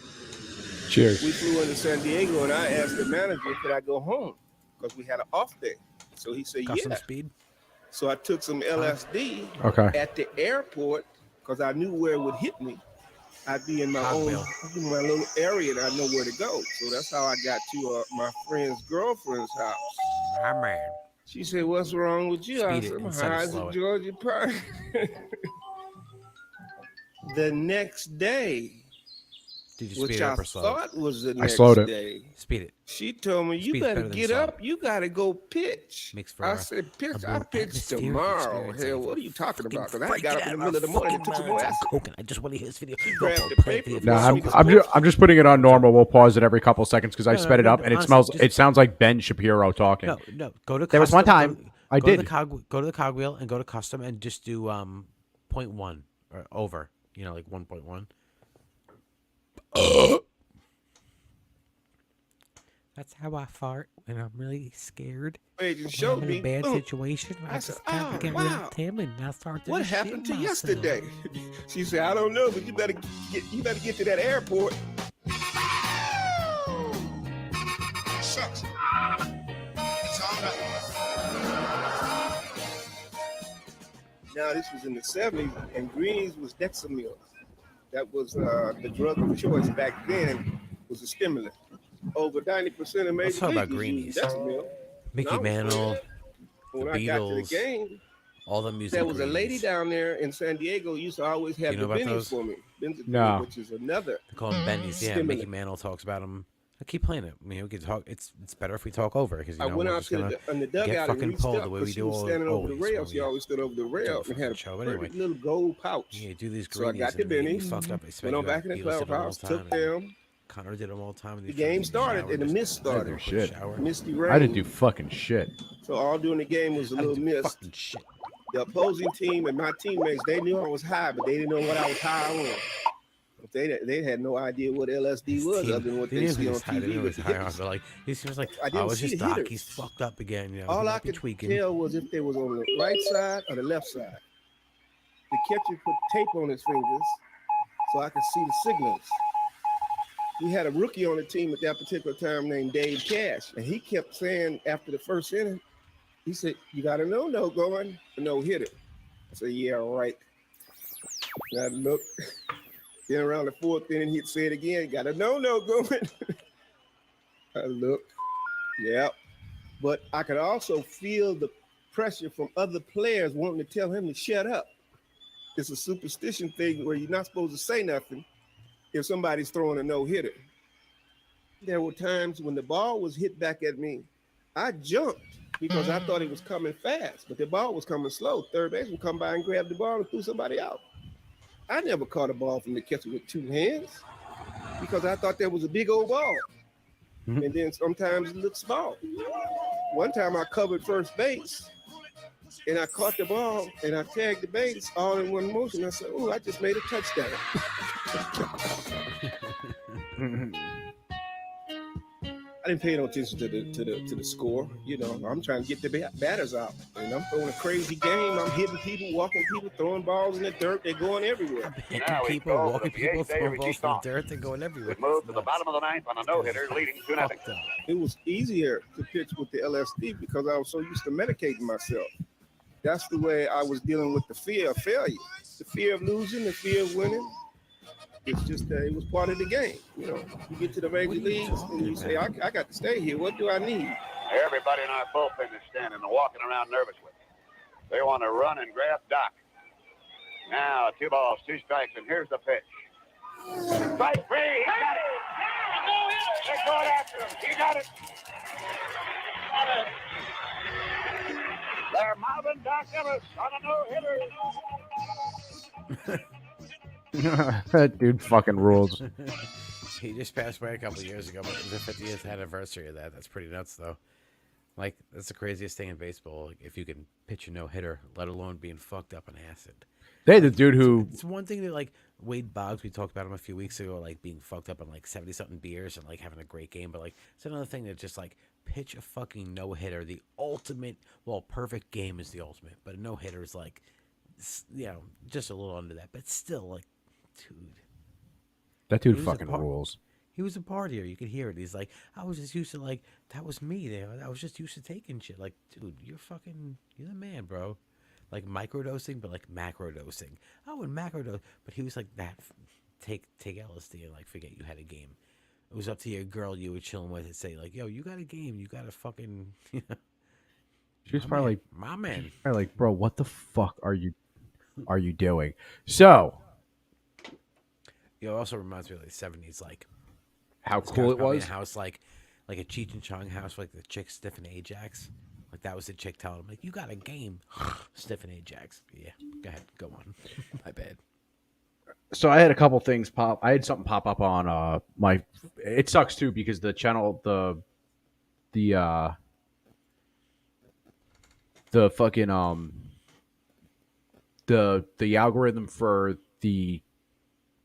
Cheers. We flew into San Diego, and I asked the manager, could I go home? Because we had an off day. So he said, Custom yeah. speed? So I took some LSD at the airport because I knew where it would hit me. I'd be in my my little area, and I know where to go. So that's how I got to my friend's girlfriend's house. My man. She said, "What's wrong with you?" I said, "I'm high as a Georgia pie." The next day, Did you which speed it I up or slow? thought was the next slowed it. day. Speed it. She told me, you Speed's better better than get slow. up. You got to go pitch. Makes for I said, pitch. I pitch tomorrow. Hell, what are you talking about? Because I got up in the middle of the morning and took some more acid. I just want to hear this video. Grabbed the paper. No, I'm just putting it on normal. We'll pause it every couple seconds because I sped it up and it sounds like Ben Shapiro talking. No. Go to. There was one time I did. Go to the cogwheel and go to custom and just do 0.1 or over. Like 1.1. That's how I fart when I'm really scared. Agent When showed I'm me. in a bad situation. I said, just kind of get real timid and I start to What shit happened to myself. yesterday? She said, I don't know, but you better get to that airport. Shucks. It's all right. Now, this was in the 70s, and greenies was Dexamil. That was the drug of choice back then, was a stimulant. Over 90% of Let's talk major about leaguers greenies. use Dexamil. Mickey Mantle, When the I got to the Beatles, game, all the music. there was a lady down there in San Diego who used to always have Do you know the about bennies those? for me. No. Which is another. They call them bendies. Yeah, stimulant. Mickey Mantle talks about them. I keep playing it. I mean, we can talk. It's better if we talk over because I went we're out just to gonna on the get dugout and fucking reached pulled up the way because we she do was standing over the always rail. when She we always stood over the rail do and had a show. pretty Anyway. little gold pouch. Yeah, do these So I greenies got the and they get bennies, fucked up. went on back in the clubhouse, took them, Connor did them all the time. The game started and the mist I didn't started. do shit. Misty rain. I didn't do fucking shit. So all during the game was a little mist. Shit. The opposing team and my teammates, they knew I was high, but they didn't know what I was high on. They had no idea what LSD was other than what they see on TV. They was high on, but like he seems like I was just Doc. He's fucked up again. You know, all I could tell was if they was on the right side or the left side. The catcher put tape on his fingers so I could see the signals. We had a rookie on the team at that particular time named Dave Cash, and he kept saying after the first inning, he said, "You got a no going, a no hitter." I said, "Yeah, right." And I looked. Then around the fourth inning, he'd say it again, "Got a no going." I looked. Yeah. But I could also feel the pressure from other players wanting to tell him to shut up. It's a superstition thing where you're not supposed to say nothing if somebody's throwing a no-hitter. There were times when the ball was hit back at me, I jumped because I thought it was coming fast, but the ball was coming slow. Third baseman come by and grabbed the ball and threw somebody out. I never caught a ball from the catcher with two hands because I thought that was a big old ball. And then sometimes it looked small. One time I covered first base and I caught the ball and I tagged the base all in one motion. I said, "Oh, I just made a touchdown." I didn't pay no attention to the score. You know, I'm trying to get the batters out, and I'm throwing a crazy game. I'm hitting people, walking people, throwing balls in the dirt. They're going everywhere. Hitting people, walking people, throwing balls in the dirt. They're going everywhere. Move to the bottom of the ninth on a no-hitter, leading 2-0. It was easier to pitch with the LSD because I was so used to medicating myself. That's the way I was dealing with the fear of failure, the fear of losing, the fear of winning. It's just that it was part of the game. You know, you get to the major leagues and you say, I got to stay here. What do I need? Everybody in our bullpen is standing and walking around nervously. They want to run and grab Doc. Now, 2 balls, 2 strikes, and here's the pitch. Strike 3. He got it. They're going after him. He got it. They're mobbing Doc Ellis on a no-hitter. That dude fucking rules. He just passed away a couple of years ago, but it was the 50th anniversary of that. That's pretty nuts, though. Like, that's the craziest thing in baseball. Like, if you can pitch a no-hitter, let alone being fucked up on acid. They the dude who... It's one thing that, like, Wade Boggs, we talked about him a few weeks ago, like, being fucked up on, like, 70-something beers and, like, having a great game. But, like, it's another thing that just, like, pitch a fucking no-hitter. The ultimate, well, perfect game is the ultimate. But a no-hitter is, like, you know, just a little under that. But still, like, dude. That dude fucking rules. He was a partier. You could hear it. He's like, I was just used to, like, that was me there. I was just used to taking shit. Like, dude, you're the man, bro. Like, microdosing, but, like, macrodosing. I would macrodose, but he was like that. Take LSD and, like, forget you had a game. It was up to your girl you were chilling with and say, like, yo, you got a game. You got a fucking, you know. She was probably my man. Probably like, bro, what the fuck are you doing? So... It also reminds me of the 70s, like how cool it was. In a house like a Cheech and Chong house, like the chick sniffing Ajax. Like that was the chick telling him, like, you got a game, sniffing Ajax. Yeah, go ahead, go on. My bad. So I had a couple things pop. I had something pop up on my. It sucks too because the channel, the fucking the algorithm for the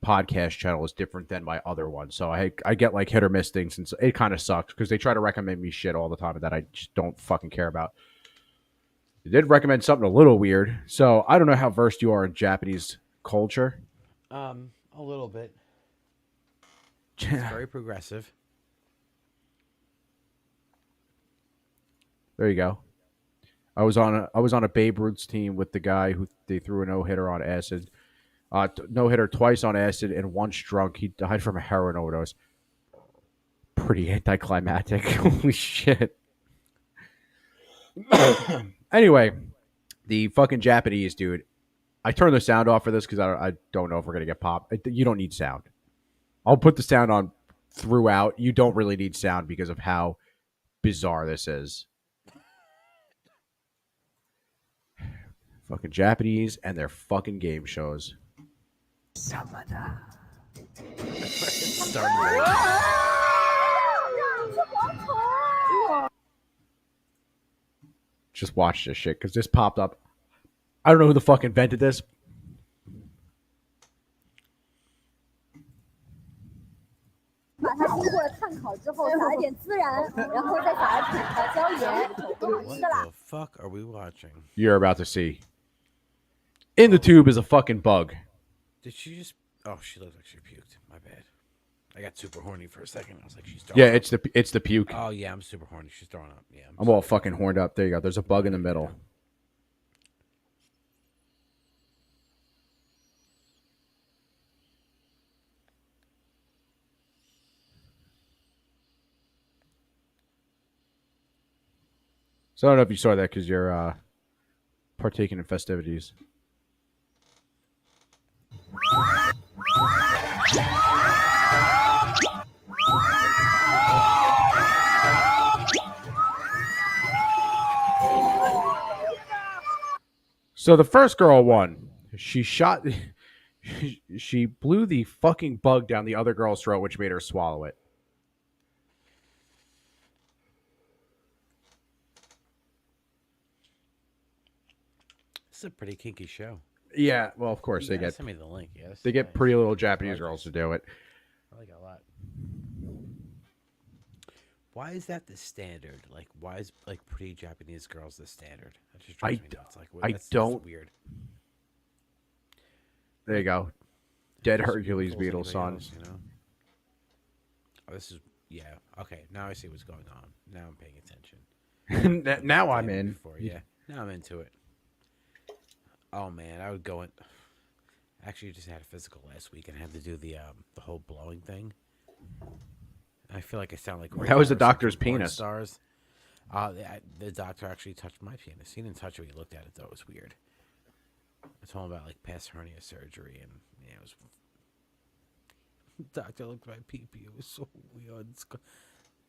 podcast channel is different than my other one, so I get like hit or miss things, and it kind of sucks because they try to recommend me shit all the time that I just don't fucking care about. They did recommend something a little weird, so I don't know how versed you are in Japanese culture. A little bit. It's very progressive. There you go. I was on a Babe Ruth's team with the guy who they threw a no-hitter on acid. No-hitter twice on acid and once drunk. He died from a heroin overdose. Pretty anticlimactic. Holy shit. Anyway, the fucking Japanese dude. I turned the sound off for this because I don't know if we're going to get popped. You don't need sound. I'll put the sound on throughout. You don't really need sound because of how bizarre this is. Fucking Japanese and their fucking game shows. It's starting very Just watch this shit because this popped up. I don't know who the fuck invented this. What the fuck are we watching? You're about to see. In the tube is a fucking bug. Did she just? Oh, she looked like she puked. My bad. I got super horny for a second. I was like, she's throwing Yeah, up. it's the puke. Oh yeah, I'm super horny. She's throwing up. Yeah. I'm all fucking horned up. There you go. There's a bug in the middle. So I don't know if you saw that because you're partaking in festivities. So the first girl won. She shot. She blew the fucking bug down the other girl's throat, which made her swallow it. This is a pretty kinky show. Yeah, well, of course You they gotta get. send me the link. Yes, They get pretty little Japanese girls to do it. I like it a lot. Why is that the standard? Like, why is like pretty Japanese girls the standard? That just drives me nuts. Like, that's weird. There you go. Dead Just Hercules equals beetle anybody son. else, you know? Oh, this is okay. Now I see what's going on. Now I'm paying attention. Now I'm in. Yeah, now I'm into it. Oh man, I would go in. Actually, just had a physical last week and had to do the whole blowing thing. I feel like I sound like That was the Ray doctor's from Porn penis. Stars. The doctor actually touched my penis. He didn't touch it. He looked at it though. It was weird. I told him about like past hernia surgery, and yeah, it was. Doctor looked at my pee-pee. It was so weird.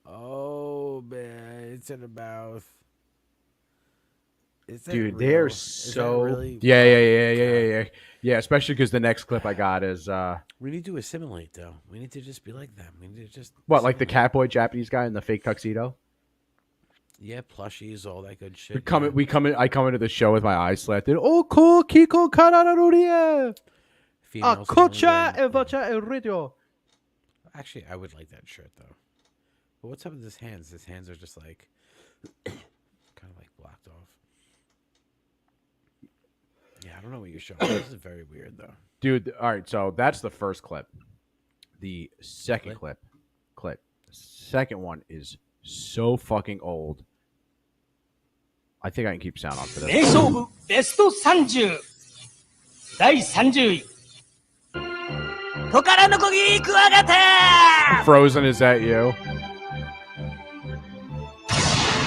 Oh man, it's in the mouth. Is that Dude, real? they're Is that so really? yeah. Especially because the next clip I got is We need to assimilate, though. We need to just be like them. We need to just what, like the catboy Japanese guy in the fake tuxedo. Yeah, plushies, all that good shit. I come into the show with my eyes slanted. Oh, cool, Kiko Kananaruria. Females Kocha only evacha el radio. Actually, I would like that shirt though. But what's up with his hands? His hands are just like kind of like blocked off. Yeah, I don't know what you're showing. This is very weird though. Dude, all right, so that's the first clip. The second clip. The second one is so fucking old. I think I can keep sound on for this. 名勝負ベスト30第30位トカラノコギクワガタ Frozen, is that you?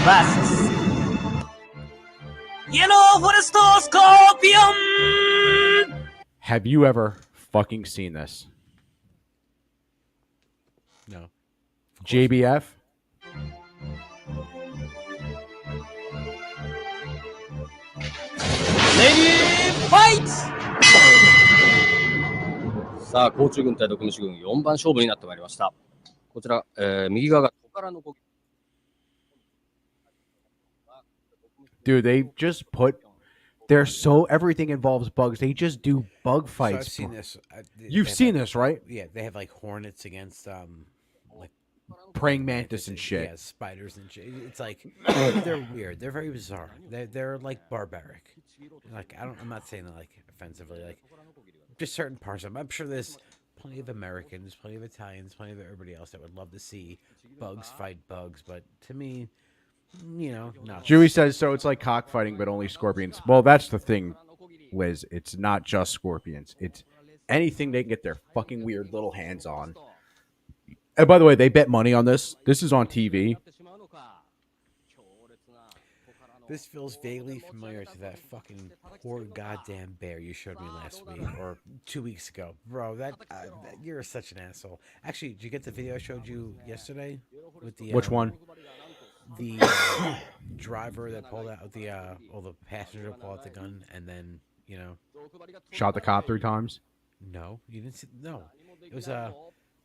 vs イエローフォレストスコーピオン Have you ever fucking seen this? No. JBF? Ready, fight! さあ、甲虫軍対毒虫軍4番勝負になってまいりました。こちら、右側がトカラノコギ。 Dude, they just put. They're so. Everything involves bugs. They just do bug So fights. I've seen this. You've seen this, right? Yeah, they have like hornets against like Praying mantis and shit. Yeah, spiders and shit. It's like they're weird. They're very bizarre. They're like barbaric. Like I'm not saying that like offensively. Like just certain parts of them. I'm sure there's plenty of Americans, plenty of Italians, plenty of everybody else that would love to see bugs fight bugs. But to me, you know, no. Dewey says so. It's like cockfighting, but only scorpions. Well, that's the thing, Liz. It's not just scorpions. It's anything they can get their fucking weird little hands on. And by the way, they bet money on this. This is on TV. This feels vaguely familiar to that fucking poor goddamn bear you showed me last week or 2 weeks ago, bro. That you're such an asshole. Actually, did you get the video I showed you yesterday with the Which one? The driver that pulled out the passenger pulled out the gun and then Shot the cop 3 times. No, you didn't see. No, It was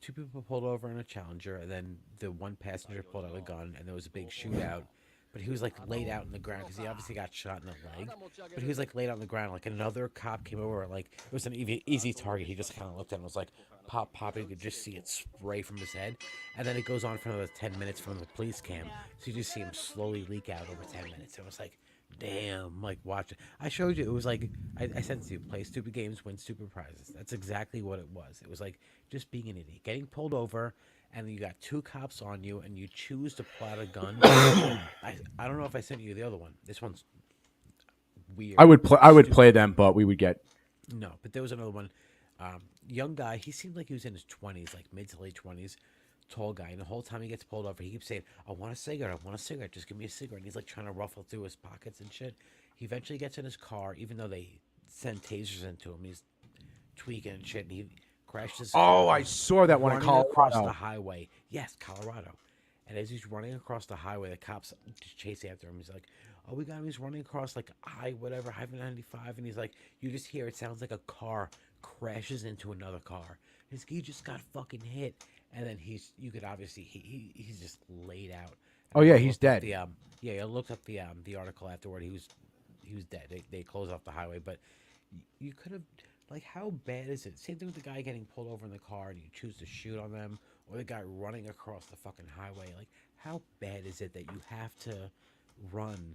two people pulled over in a Challenger, and then the one passenger pulled out a gun, and there was a big shootout. But he was like laid out in the ground because he obviously got shot in the leg. But he was like laid out on the ground. Like another cop came over, and, like it was an easy target. He just kind of looked at it and was like, pop, pop. You could just see it spray from his head, and then it goes on for another 10 minutes from the police cam. So you just see him slowly leak out over 10 minutes. It was like, damn, like watch it. I showed you. It was like I said to you, play stupid games, win stupid prizes. That's exactly what it was. It was like just being an idiot, getting pulled over, and you got two cops on you, and you choose to pull out a gun. I don't know if I sent you the other one. This one's weird. I would play them, but we would get. No, but there was another one. Young guy. He seemed like he was in his 20s, like mid to late 20s. Tall guy, and the whole time he gets pulled over, he keeps saying, "I want a cigarette. I want a cigarette. Just give me a cigarette." And he's like trying to ruffle through his pockets and shit. He eventually gets in his car, even though they send tasers into him. He's tweaking and shit, and he crashes. Oh, I saw that one in Colorado. Across the highway. Yes, Colorado. And as he's running across the highway, the cops just chase after him. He's like, "Oh, we got him. He's running across like Highway 95." And he's like, you just hear it sounds like a car crashes into another car. He just got fucking hit. And then you could obviously he's just laid out. Oh yeah, he's dead. I looked up the article afterward. He was dead. They closed off the highway, but you could have, like, how bad is it? Same thing with the guy getting pulled over in the car and you choose to shoot on them, or the guy running across the fucking highway. Like, how bad is it that you have to run?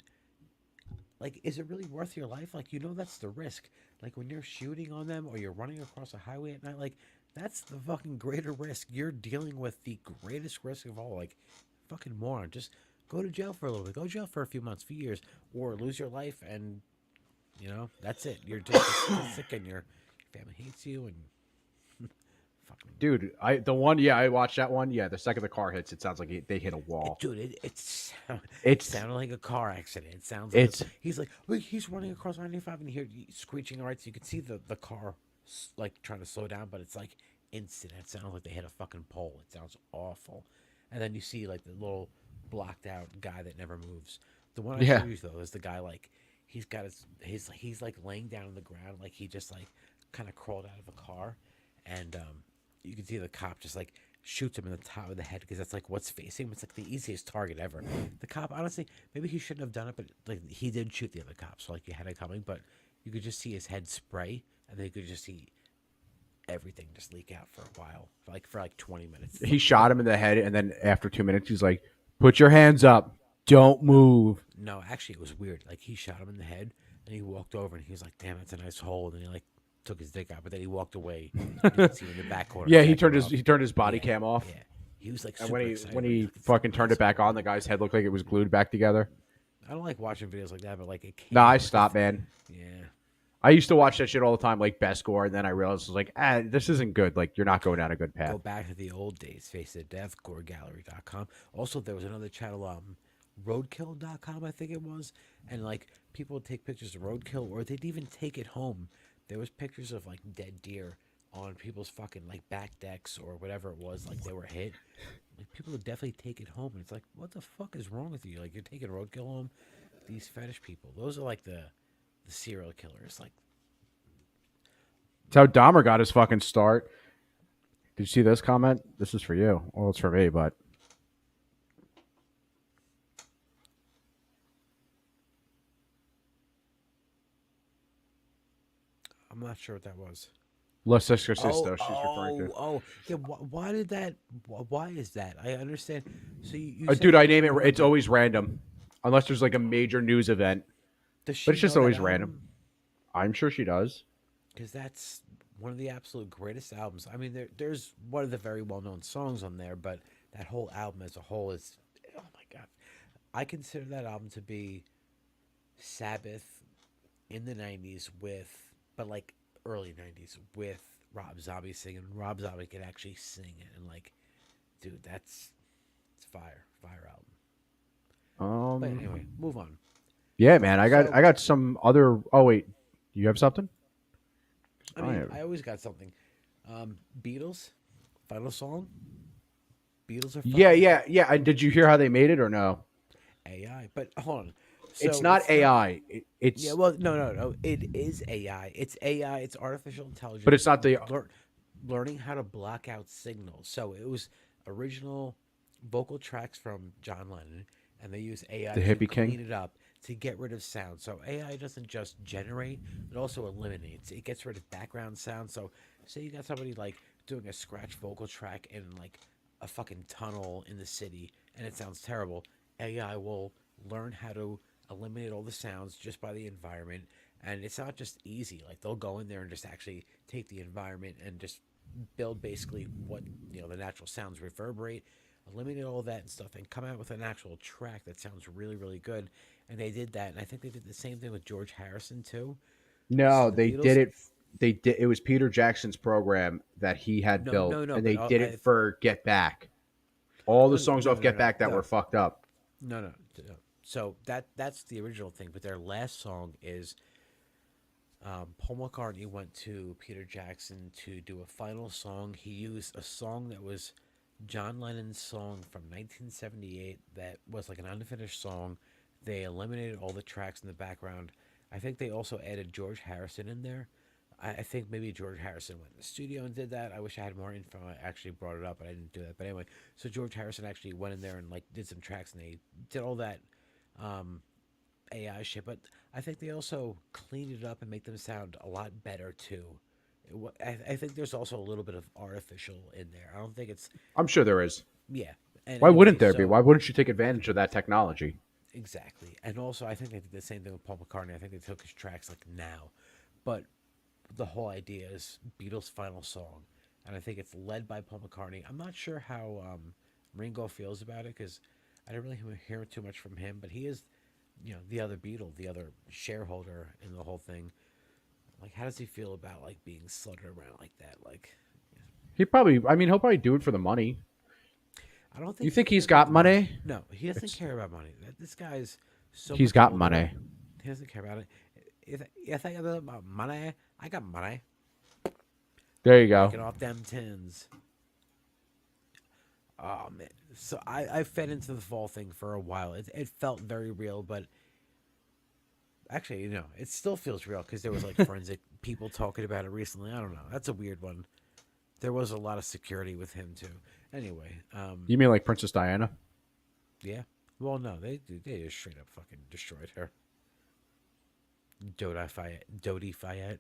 Like, is it really worth your life? Like, that's the risk. Like, when you're shooting on them or you're running across a highway at night, like, that's the fucking greater risk. You're dealing with the greatest risk of all. Like, fucking moron. Just go to jail for a little bit. Go to jail for a few months, few years, or lose your life, and that's it. You're just sick, and your family hates you, and fucking. Dude, I watched that one. Yeah, the second the car hits, it sounds like they hit a wall. Dude, it sounded like a car accident. It sounds like he's running across 95 and you hear screeching. All right, so you can see the car like trying to slow down, but it's like instant. It sounds like they hit a fucking pole. It sounds awful. And then you see like the little blocked out guy that never moves. The one I showed you though is the guy, like he's got he's like laying down on the ground, like he just like kind of crawled out of a car, and you can see the cop just like shoots him in the top of the head because that's like what's facing him. It's like the easiest target ever. The cop, honestly, maybe he shouldn't have done it, but like he did shoot the other cop, so like you had it coming, but you could just see his head spray. And then you could just see everything just leak out for a while, for like 20 minutes. He shot him in the head, and then after 2 minutes, he's like, "Put your hands up, don't move." No, actually, it was weird. Like he shot him in the head, and he walked over, and he was like, "Damn, that's a nice hole." And then he like took his dick out, but then he walked away. You could see him in the back corner. Yeah, he turned his body cam off. Yeah, he was like, and super when he fucking turned it back on, the guy's head looked like it was glued back together. I don't like watching videos like that, but like it. No, I stopped, man. Yeah. I used to watch that shit all the time, like Best Score, and then I realized I was like, this isn't good. Like, you're not going down a good path. Go back to the old days. Face it, deathgoregallery.com. Also, there was another channel, roadkill.com, I think it was. And, like, people would take pictures of roadkill, or they'd even take it home. There was pictures of, like, dead deer on people's fucking, like, back decks or whatever it was. Like, they were hit. Like, people would definitely take it home. And it's like, what the fuck is wrong with you? Like, you're taking roadkill home? These fetish people. Those are, like, the serial killers. Like, that's how Dahmer got his fucking start. Did you see this comment? This is for you. Well, it's for me, but I'm not sure what that was. La Sexorcisto, she's referring to. Yeah. Why did that? Why is that? I understand. So you dude, I name it. It's always random, unless there's like a major news event. But it's just always random. I'm sure she does. Because that's one of the absolute greatest albums. I mean, there's one of the very well-known songs on there, but that whole album as a whole is, oh my God. I consider that album to be Sabbath in the 90s but like early 90s with Rob Zombie singing. Rob Zombie could actually sing it. And like, dude, it's fire album. But anyway, move on. Yeah, man, I got some other. Oh wait, you have something? I mean, I always got something. Beatles, final song. Beatles are. Yeah. And did you hear how they made it or no? AI, but hold on. So it's not AI. Well, no. It is AI. It's AI. It's artificial intelligence. But it's not the. learning how to block out signals. So it was original vocal tracks from John Lennon, and they use AI The to Hippie clean King? it up to get rid of sound. So AI doesn't just generate; it also eliminates. It gets rid of background sound. So say you got somebody like doing a scratch vocal track in like a fucking tunnel in the city, and it sounds terrible. AI will learn how to eliminate all the sounds just by the environment, and it's not just easy. Like they'll go in there and just actually take the environment and just build basically what the natural sounds reverberate, eliminate all that and stuff, and come out with an actual track that sounds really really good. And they did that, and I think they did the same thing with George Harrison too. So No, the they did Beatles, it. They did. It was Peter Jackson's program that he had no, built, no, no, and but they did I it for Get Back. All the songs no, off no, Get no, Back that no, were fucked up. no. So that's the original thing, but their last song is Paul McCartney went to Peter Jackson to do a final song. He used a song that was John Lennon's song from 1978 that was like an unfinished song. They eliminated all the tracks in the background. I think they also added George Harrison in there. I think maybe George Harrison went in the studio and did that. I wish I had more info. I actually brought it up, but I didn't do that. But anyway, so George Harrison actually went in there and like did some tracks, and they did all that AI shit. But I think they also cleaned it up and make them sound a lot better too. I think there's also a little bit of artificial in there. I don't think it's I'm sure there is. yeah. And Why anyway, wouldn't there be? so Why wouldn't you take advantage of that technology? exactly. And also, I think they did the same thing with Paul McCartney. I think they took his tracks like now, but the whole idea is Beatles' final song, and I think it's led by Paul McCartney. I'm not sure how Ringo feels about it because I didn't really hear too much from him, but he is, the other Beatle, the other shareholder in the whole thing. Like, how does he feel about like being slutted around like that? Like, He probably. I mean, he'll probably do it for the money. I don't think You think he he's cares about got the money? No, he doesn't It's- care about money. This guy's so. He's much got older. money. He doesn't care about it. If I got about money, I got money. There you go. Taking off them tins. Oh man, so I fed into the fall thing for a while. It felt very real, but actually, it still feels real because there was like forensic people talking about it recently. I don't know. That's a weird one. There was a lot of security with him too. Anyway, You mean like Princess Diana? yeah. Well, no, they just straight up fucking destroyed her. Dodi Fayette.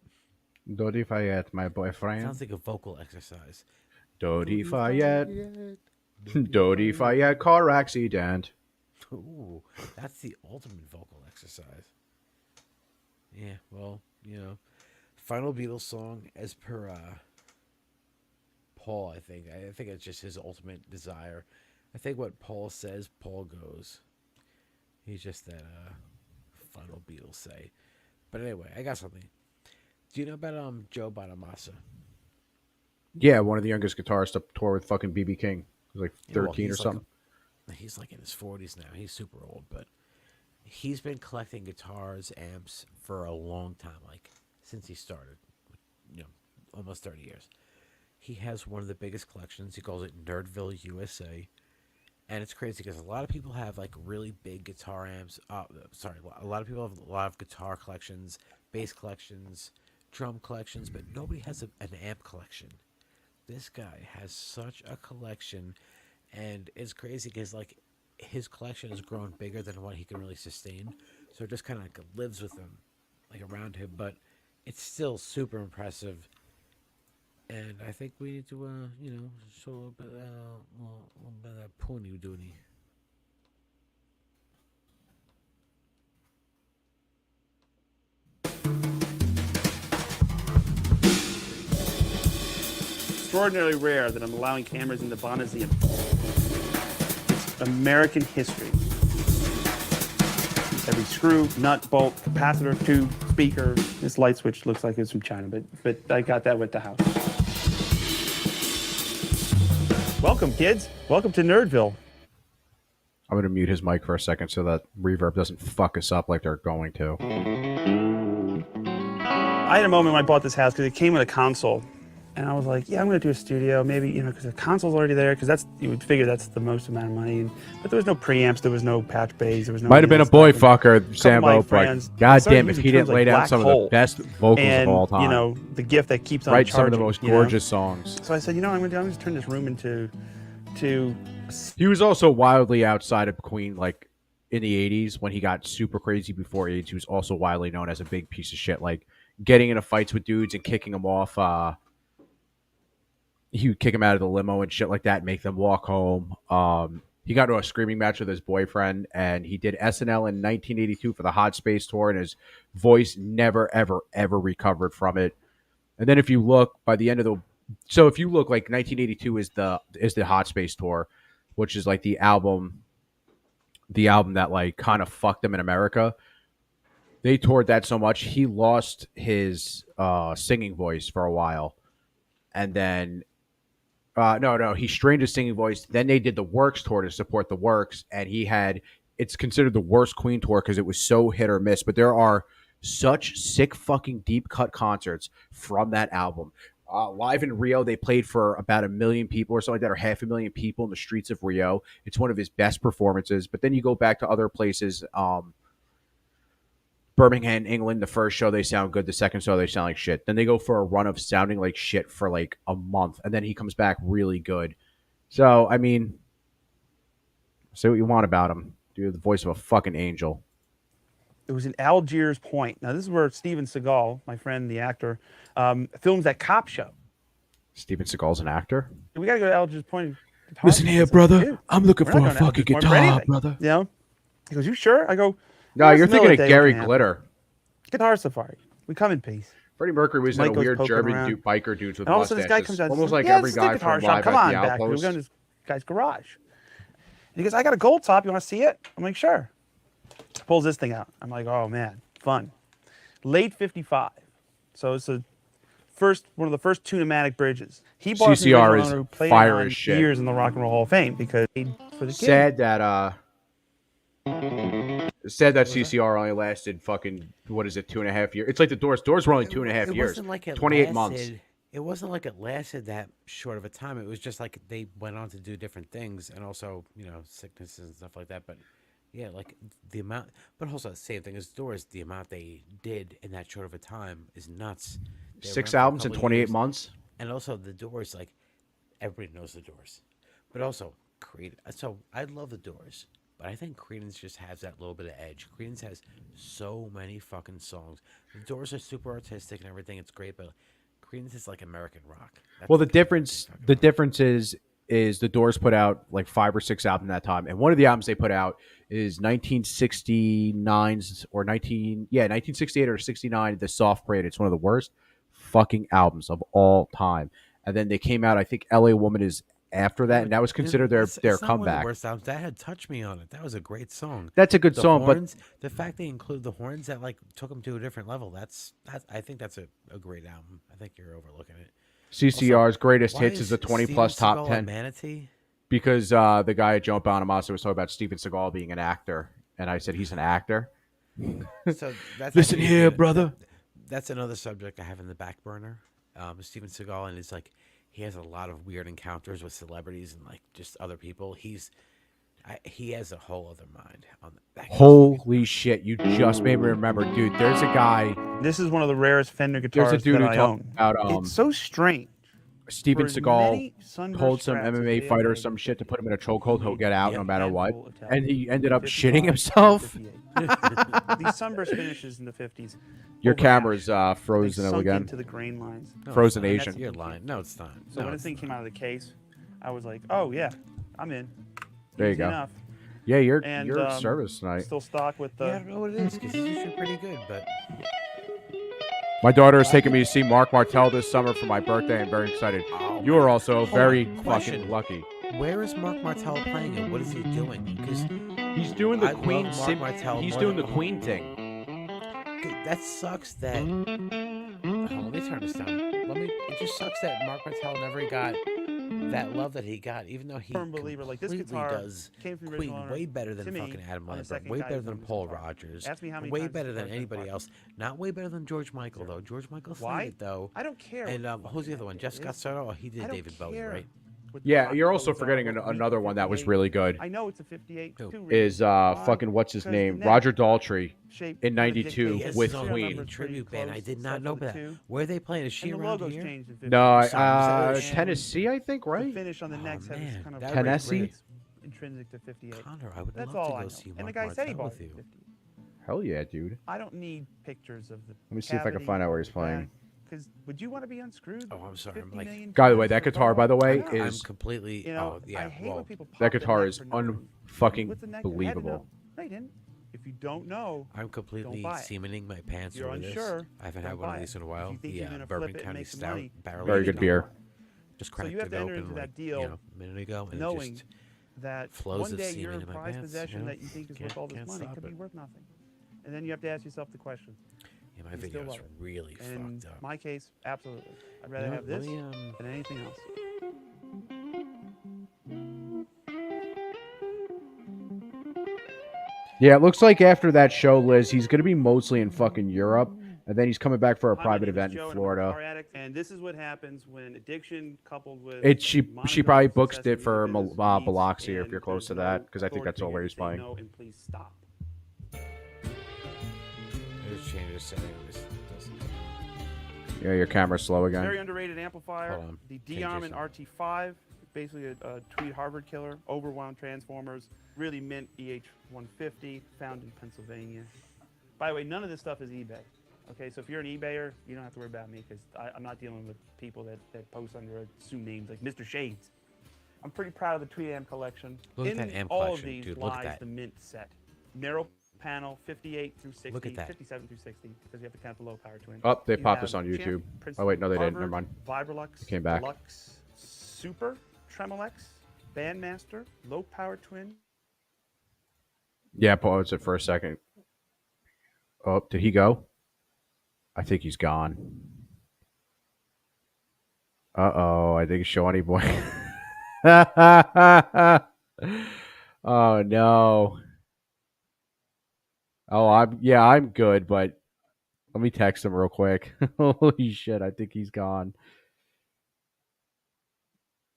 Dodi Fayette, my boyfriend. Sounds like a vocal exercise. Dodi Fayette. Dodi Fayette car accident. Ooh, that's the ultimate vocal exercise. Yeah, well, final Beatles song as per Paul. I think it's just his ultimate desire. I think what Paul says, Paul goes. He's just that final Beatles say. But anyway, I got something. Do you know about Joe Bonamassa? Yeah, one of the youngest guitarists up tour with fucking BB King. He was like 13 or something. He's like in his 40s now. He's super old, but he's been collecting guitars, amps for a long time, like since he started, almost 30 years. He has one of the biggest collections. He calls it Nerdville, USA. And it's crazy because a lot of people have like really big guitar amps. A lot of people have a lot of guitar collections, bass collections, drum collections, but nobody has an amp collection. This guy has such a collection, and it's crazy because like his collection has grown bigger than what he can really sustain. So it just kind of like lives with him, like around him. But it's still super impressive. And I think we need to, show a little bit of that pony dooney. Extraordinarily rare that I'm allowing cameras in the Bonazine. It's American history. Every screw, nut, bolt, capacitor, tube, speaker. This light switch looks like it's from China, but I got that with the house. Welcome, kids. Welcome to Nerdville. I'm going to mute his mic for a second so that reverb doesn't fuck us up like they're going to. I had a moment when I bought this house because it came with a console. And I was like, yeah, I'm going to do a studio, maybe, because the console's already there, because you would figure that's the most amount of money. But there was no preamps, there was no patch bays, there was no. Might have been a boy fucker, Sambo, but friends, goddamn, if he didn't lay down some of the best vocals and, of all time. The gift that keeps on write charging. some of the most gorgeous songs. So I said, I'm going to turn this room into. He was also wildly outside of Queen, like in the 80s when he got super crazy before AIDS. He was also widely known as a big piece of shit, like getting into fights with dudes and kicking them off. He would kick him out of the limo and shit like that and make them walk home. He got into a screaming match with his boyfriend, and he did SNL in 1982 for the Hot Space Tour, and his voice never, ever, ever recovered from it. And then if you look by the end of if you look, like 1982 is the Hot Space Tour, which is like the album that like kind of fucked him in America. They toured that so much he lost his singing voice for a while, and then he strained his singing voice. Then they did the Works tour to support the Works, and it's considered the worst Queen tour because it was so hit or miss. But there are such sick fucking deep cut concerts from that album. Live in Rio, they played for about 1 million people or something like that, or 500,000 people in the streets of Rio. It's one of his best performances. But then you go back to other places. Birmingham, England, the first show they sound good. The second show they sound like shit. Then they go for a run of sounding like shit for like a month, and then he comes back really good. So, I mean, say what you want about him. Dude, the voice of a fucking angel. It was in Algiers Point. Now, this is where Steven Seagal, my friend, the actor, films that cop show. Steven Seagal's an actor? We got to go to Algiers Point. Listen here, brother. I'm looking for a fucking guitar, brother. He goes, you sure? I go, no, you're thinking of Gary Glitter. Guitar Safari. We come in peace. Freddie Mercury was in a weird German biker dudes with mustaches. And all of a sudden, this guy comes out. Almost like every guy from Live Come at on, the back. We're Outpost. going to this guy's garage. And he goes, I got a gold top. You want to see it? I'm like, sure. Pulls this thing out. I'm like, oh, man, fun. Late 55. So it's one of the first two-pneumatic bridges. He bought CCR is who played fire on as shit. years in the Rock and Roll Hall of Fame because for the kid. Said that CCR only lasted fucking 2.5 years. It's like the Doors. Doors were only 2.5 years. 28 months. It wasn't like it lasted that short of a time. It was just like they went on to do different things, and also sicknesses and stuff like that. But yeah, like the amount. But also the same thing as Doors. The amount they did in that short of a time is nuts. 6 albums in 28 months. And also the Doors, like everybody knows the Doors, but also Creed. So I love the Doors. But I think Creedence just has that little bit of edge. Creedence has so many fucking songs. The Doors are super artistic and everything. It's great, but Creedence is like American rock. Well, the difference is the Doors put out like 5 or 6 albums at that time, and one of the albums they put out is 1969's or 1968 or 69, The Soft Parade. It's one of the worst fucking albums of all time. And then they came out, I think L.A. Woman is after that, and that was considered their comeback. The worst albums. That had Touch Me on it. That was a great song. That's a good song, horns, but the fact they include the horns that like took them to a different level, I think that's a great album. I think you're overlooking it. CCR's also, greatest hits is the 20 plus top 10. Manatee? Because the guy at Joe Bonamassa was talking about Steven Seagal being an actor, and I said he's an actor. So that's listen here, brother. That's another subject I have in the back burner. Steven Seagal, and it's like he has a lot of weird encounters with celebrities and like just other people. He has a whole other mind on that. Holy shit! You just made me remember, dude. There's a guy. This is one of the rarest Fender guitars There's a dude that who I talked own. about It's so strange. Steven For Seagal many told some sunburst MMA straps, fighter they or some shit to put him in a chokehold. He'll get out no matter what, handful of and he ended up 55, shitting himself. 58. These sunburst finishes in the 50s. Your overmatched. camera's They frozen sunk again. into the grain lines. No, Frozen it's not. Asian. That's your line. No, it's not. So No, when the it's thing not. came out of the case, I was like, "Oh yeah, I'm in." There you Easy go. enough. Yeah, you're And, service tonight. Still stock with the. Yeah, I don't know what it is because it's usually pretty good, but My daughter is taking me to see Mark Martel this summer for my birthday. I'm very excited. You are also very fucking lucky. Where is Mark Martel playing and what is he doing? Because he's doing the I Queen. love Mark Martel He's more doing than the the Queen thing. That sucks that. Oh, let me turn this down. It just sucks that Mark Martel never got that love that he got, even though he firm believer, like this completely guitar does came from the original Queen owner way better than to me fucking Adam on the Lambert, second way guy better who than owned this Paul guitar. Rogers, Ask me how many way times this better than guitar's been anybody parked. else. Not way better than George Michael though. George Michael Why? slayed it though. I don't care. And what the who's the fucking other one? heck Jeff it Scott is. Soto. Oh, he did I don't David Bowie, care right? what the Yeah, rock you're also colors are, forgetting what another week one that was 58. really good. I know it's a 58. Who? Two Is reasons. Why? fucking what's his 'Cause name? the neck Roger Daltrey shape in kinda '92 dictates with the serial Queen. number's pretty Tribute band. I close, did not except know for the that. two. Where are they playing? Is she And the around logo's here? changed in 58. No, Sorry, Tennessee, I think, The right? finish on the necks has this man, kind of that would be Tennessee? great. intrinsic to 58. Connor, I would That's love all to I go know. see And the Mark guy said he Martel bought with it you. for 50. Hell yeah, dude. I don't need pictures of the. Let me see if I can find out where he's playing. Because would you want to be unscrewed? Oh, I'm sorry. I'm 50 like, million By the way, times that for guitar, by the way, photo? I'm is completely. You know, Oh, yeah. I hate Well, when people pop that the guitar neck is for no reason. unfucking What's the neck? I had to know. believable. No, you didn't. If you don't know, I'm completely don't buy it. semening my pants You're over unsure, this. I haven't don't had one of buy these it. in a If while. you think The you're gonna Bourbon flip it and County make some Stout money, barrel. Very aged good don't beer. work. Just So cracked you have it to enter open into like, that deal you know, a minute ago, and knowing it just that flows one of day semen your in my prized pants, possession you know? that you think is worth all this Can't money stop could be it. worth nothing. And then you have to ask yourself the question. Yeah, my you still video is love it? really In fucked up. my case, absolutely. I'd rather You know, have let this me, than anything else. Yeah, it looks like after that show, Liz, he's going to be mostly in fucking Europe, and then he's coming back for a Hi, my private name is event Joe, in and I'm a Florida. car addict, and this is what happens when addiction coupled with She monitoring probably success books in it for music business Biloxi, meets, if you're and close to there's that, no because I think authority that's all figure where to he's say playing. no and please stop. Just change the settings. Yeah, your camera's slow again. Very underrated amplifier. Hold on. The Change Diarmin this. RT5, basically a Tweed Harvard killer, overwound transformers, really mint EH150, found in Pennsylvania. By the way, none of this stuff is eBay. Okay, so if you're an eBayer, you don't have to worry about me because I'm not dealing with people that post under assumed names like Mr. Shades. I'm pretty proud of the Tweed amp collection. Look at In that amp all collection, of these dude, look at lies that. the mint set. Narrow panel, 58 through 60, Look at that. 57 through 60, because you have to count the low power twin. Oh, they You popped have this on Champ, YouTube. Prince Oh, wait, no, they didn't. Never Harvard, mind. Vibrolux, It came back. Deluxe, Super, Tremolex, Bandmaster, low power twin. Yeah, pause it for a second. Oh, did he go? I think he's gone. Uh-oh, I think Shawnee boy. Oh, no. Oh, I'm good, but let me text him real quick. Holy shit, I think he's gone.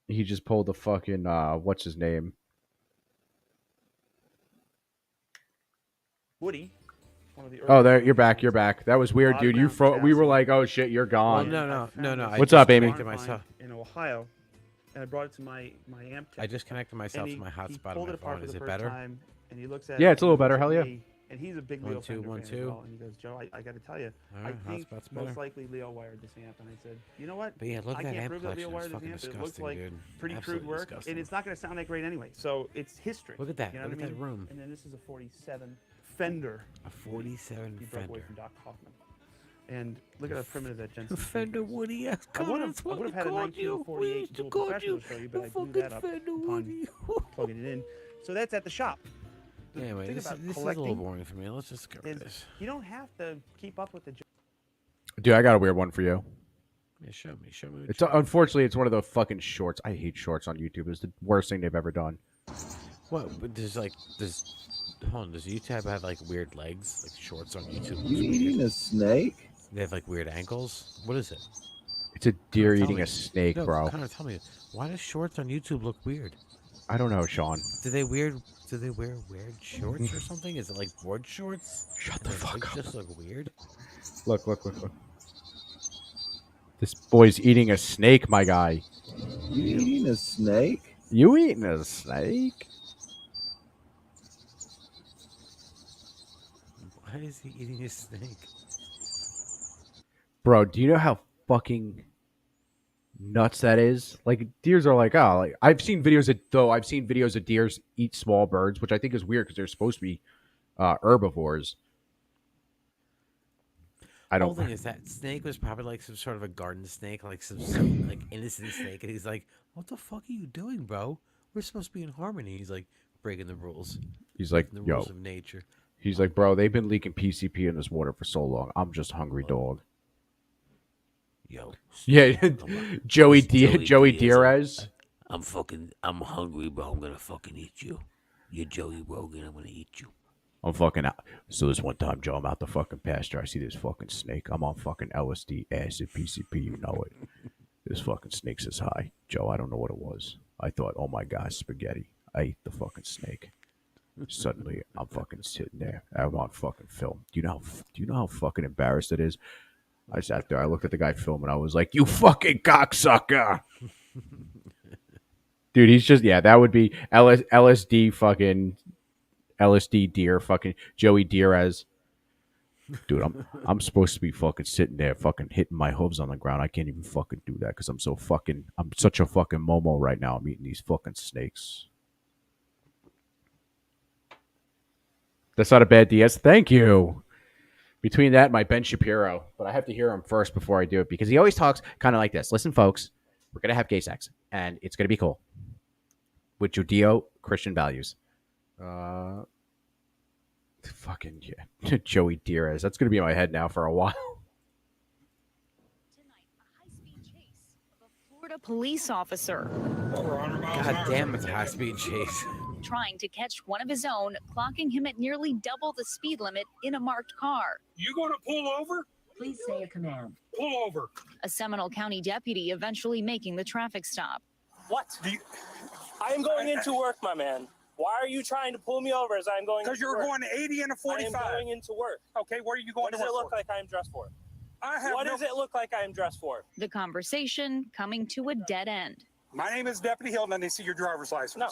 He just pulled the fucking, what's his name? Woody. One of the Oh, there, earliest you're back, ones. you're back. That was weird, Bob dude. You Brown we were chassis. like, oh shit, you're gone. Well, I found this What's I up, just Amy? connected myself. in Ohio, and I brought it to my amp tech. I just connected myself And to my he hotspot pulled on it my apart phone. for Is the it first better? time, and he looks at Yeah, it it's a little and he better, looks hell at yeah. me, and he's a big 1, Leo 2, Fender 1, fan 2. as well, and he goes, Joe, I got to tell you, All I right, think hotspot's most better. likely Leo wired this amp, and I said, you know what? But yeah, look I at that can't amp prove that Leo collection. wired It's this fucking amp. It looks disgusting, like dude. pretty Absolutely crude work, disgusting. and it's not going to sound that great anyway. So it's history. Look at that. You know Look what I at that mean? room. And then this is a 47 Fender. A 47 He broke away Fender. from Doc Hoffman. And look at how primitive that Jensen. Fender Woody. Yes, I would have had a 1948 dual professional show you, but I blew that up upon plugging it in. So that's at the shop. The Anyway, thing this about is a little collecting boring for me. Let's just go with is this. you don't have to keep up with the. Dude, I got a weird one for you. Yeah, show me. Show me. What It's you unfortunately it's one of the fucking shorts. I hate shorts on YouTube. It's the worst thing they've ever done. What? But there's hold on. Does YouTube have like weird legs, like shorts on YouTube? You eating a snake? They have like weird ankles. What is it? It's a deer Tell eating me. a snake, No, bro. Connor, tell me. Why does shorts on YouTube look weird? I don't know, Sean. Do they wear weird shorts or something? Is it like board shorts? Shut the Their fuck legs up. just look weird. Look. This boy's eating a snake, my guy. You eating a snake? You eating a snake? Why is he eating a snake? Bro, do you know how fucking nuts that is? Like, deers are like, oh, like I've seen videos of deers eat small birds, which I think is weird because they're supposed to be herbivores. I The don't. whole thing is that snake was probably like some sort of a garden snake, like some like innocent snake, and he's like, "What the fuck are you doing, bro? We're supposed to be in harmony." He's like breaking the rules. He's like, the yo. rules of nature. He's like, bro, they've been leaking PCP in this water for so long. I'm just hungry, dog. Yo. Yeah, Joey Joey Joey Diaz. Diaz. I'm hungry, bro. I'm gonna fucking eat you. You're Joey Rogan. I'm gonna eat you. I'm fucking out. So this one time, Joe, I'm out the fucking pasture. I see this fucking snake. I'm on fucking LSD, acid, PCP. You know it. This fucking snake says hi. Joe, I don't know what it was. I thought, oh my God, spaghetti. I ate the fucking snake. Suddenly, I'm fucking sitting there. I'm on fucking film. Do you know how fucking embarrassed it is? I sat there. I looked at the guy filming. I was like, you fucking cocksucker. Dude, he's just, yeah, that would be LSD fucking LSD deer fucking Joey Diaz. Dude, I'm supposed to be fucking sitting there fucking hitting my hooves on the ground. I can't even fucking do that because I'm such a fucking momo right now. I'm eating these fucking snakes. That's not a bad DS. Thank you. Between that and my Ben Shapiro. But I have to hear him first before I do it because he always talks kind of like this. Listen, folks, we're going to have gay sex and it's going to be cool. With Judeo-Christian values. Fucking yeah. Joey Diaz. That's going to be in my head now for a while. Florida police officer. God damn, it's a high-speed chase. Trying to catch one of his own, clocking him at nearly double the speed limit in a marked car. You gonna pull over? Please say a command. Pull over. A Seminole County deputy eventually making the traffic stop. What? I am going into work, my man. Why are you trying to pull me over as I'm going? Because you're going 80 and a 45. I am going into work. Okay, where are you going what to does work it look for? like I'm dressed for? What does it look like I'm dressed for? The conversation coming to a dead end. My name is Deputy Hill, and I need to see your driver's license. No.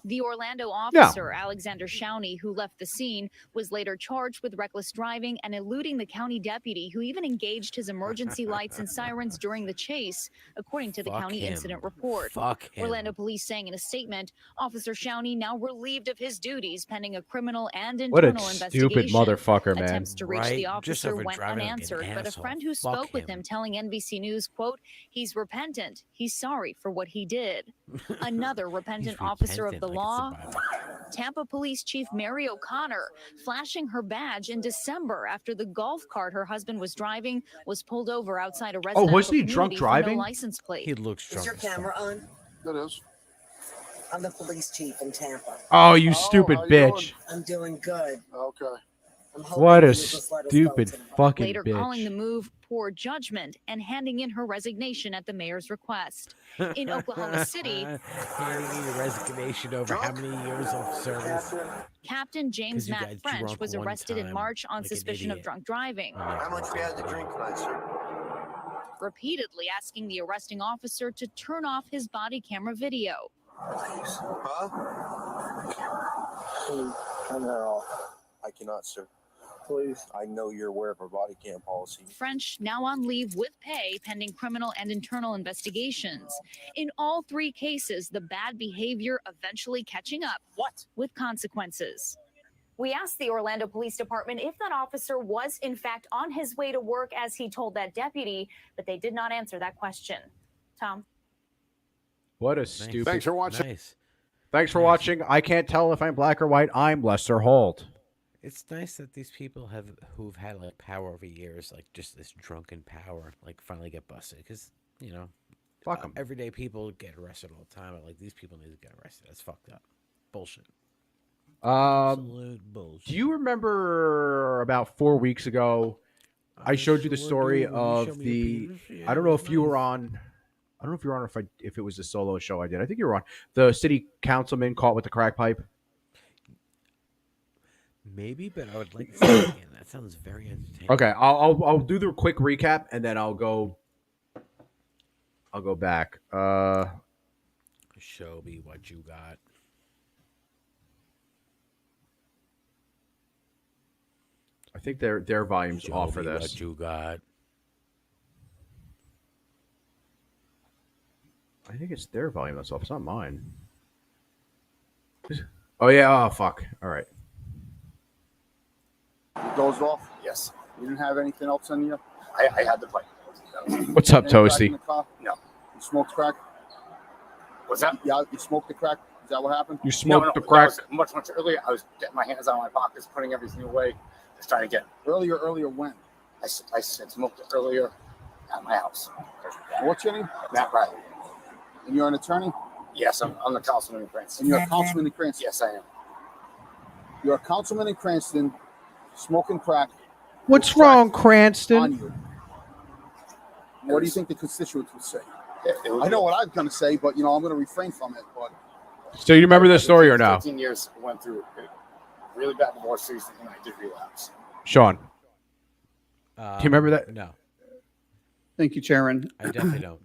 The Orlando officer, Alexander Showney, who left the scene, was later charged with reckless driving and eluding the county deputy who even engaged his emergency lights and sirens during the chase, according to the county incident report. Orlando police saying in a statement, Officer Showney now relieved of his duties pending a criminal and What internal a investigation. stupid motherfucker, man. Attempts to reach the officer went unanswered, but a friend who spoke with him telling NBC News, quote, he's repentant. He's sorry for what he did. Another repentant officer of the law, Tampa Police Chief Mary O'Connor, flashing her badge in December after the golf cart her husband was driving was pulled over outside a residential Oh, wasn't he drunk community for no driving? license plate. He looks drunk. Is your as fuck. camera on? It is. I'm the police chief in Tampa. Oh, you stupid bitch. I'm doing good. Okay. I'm hoping What you a will just let us go stupid tonight. fucking Later bitch. calling the move poor judgment and handing in her resignation at the mayor's request. In Oklahoma City, handing in your resignation over how many years of service? Captain James 'Cause you Matt got French drunk was one arrested in time March on like an suspicion of idiot. drunk driving, How much we had to drink tonight, sir? repeatedly asking the arresting officer to turn off his body camera video. Huh? Turn that off. I cannot, sir. Please. I know you're aware of our body cam policy. French now on leave with pay pending criminal and internal investigations. In all three cases, the bad behavior eventually catching up. What? With consequences. We asked the Orlando Police Department if that officer was in fact on his way to work as he told that deputy, but they did not answer that question. Tom? What a stupid. Thanks for watching. Nice. Thanks for watching. I can't tell if I'm black or white. I'm Lester Holt. It's nice that these people who've had like power over years, like just this drunken power, like finally get busted. Because Fuck 'em. Everyday people get arrested all the time. But, like these people need to get arrested. That's fucked up. Bullshit. Absolute bullshit. Do you remember about 4 weeks ago? I showed you the story of the. I don't know if you were on. I don't know if you were on or if it was a solo show I did. I think you were on. The city councilman caught with the crack pipe. Maybe, but I would like to see it again. That sounds very entertaining. Okay, I'll do the quick recap and then I'll go back. Show me what you got. I think their volume's Show off for me this. What you got? I think it's their volume that's off. It's not mine. Oh yeah. Oh fuck. All right. Goes off? Yes. You didn't have anything else on you? I had the plate. What's up, Any crack Toasty? in the car? No. You smoked crack? What's that? Yeah, you smoked the crack? Is that what happened? You smoked the crack? That was much earlier. I was getting my hands out of my pockets, putting everything away, just trying to get. Earlier when? I smoked it earlier at my house. What's your name? Matt Riley. And you're an attorney? Yes, I'm the councilman in Cranston. And you're a councilman in Cranston? Yes, I am. You're a councilman in Cranston, smoking crack. What's wrong, Cranston? On you. What do you think the constituents would say? It was I know what I'm going to say, but I'm going to refrain from it. But So you remember this story or no? 15 years went through really bad divorce seriously, and I did relapse. Sean, do you remember that? No, Thank you, Chairman. I definitely don't.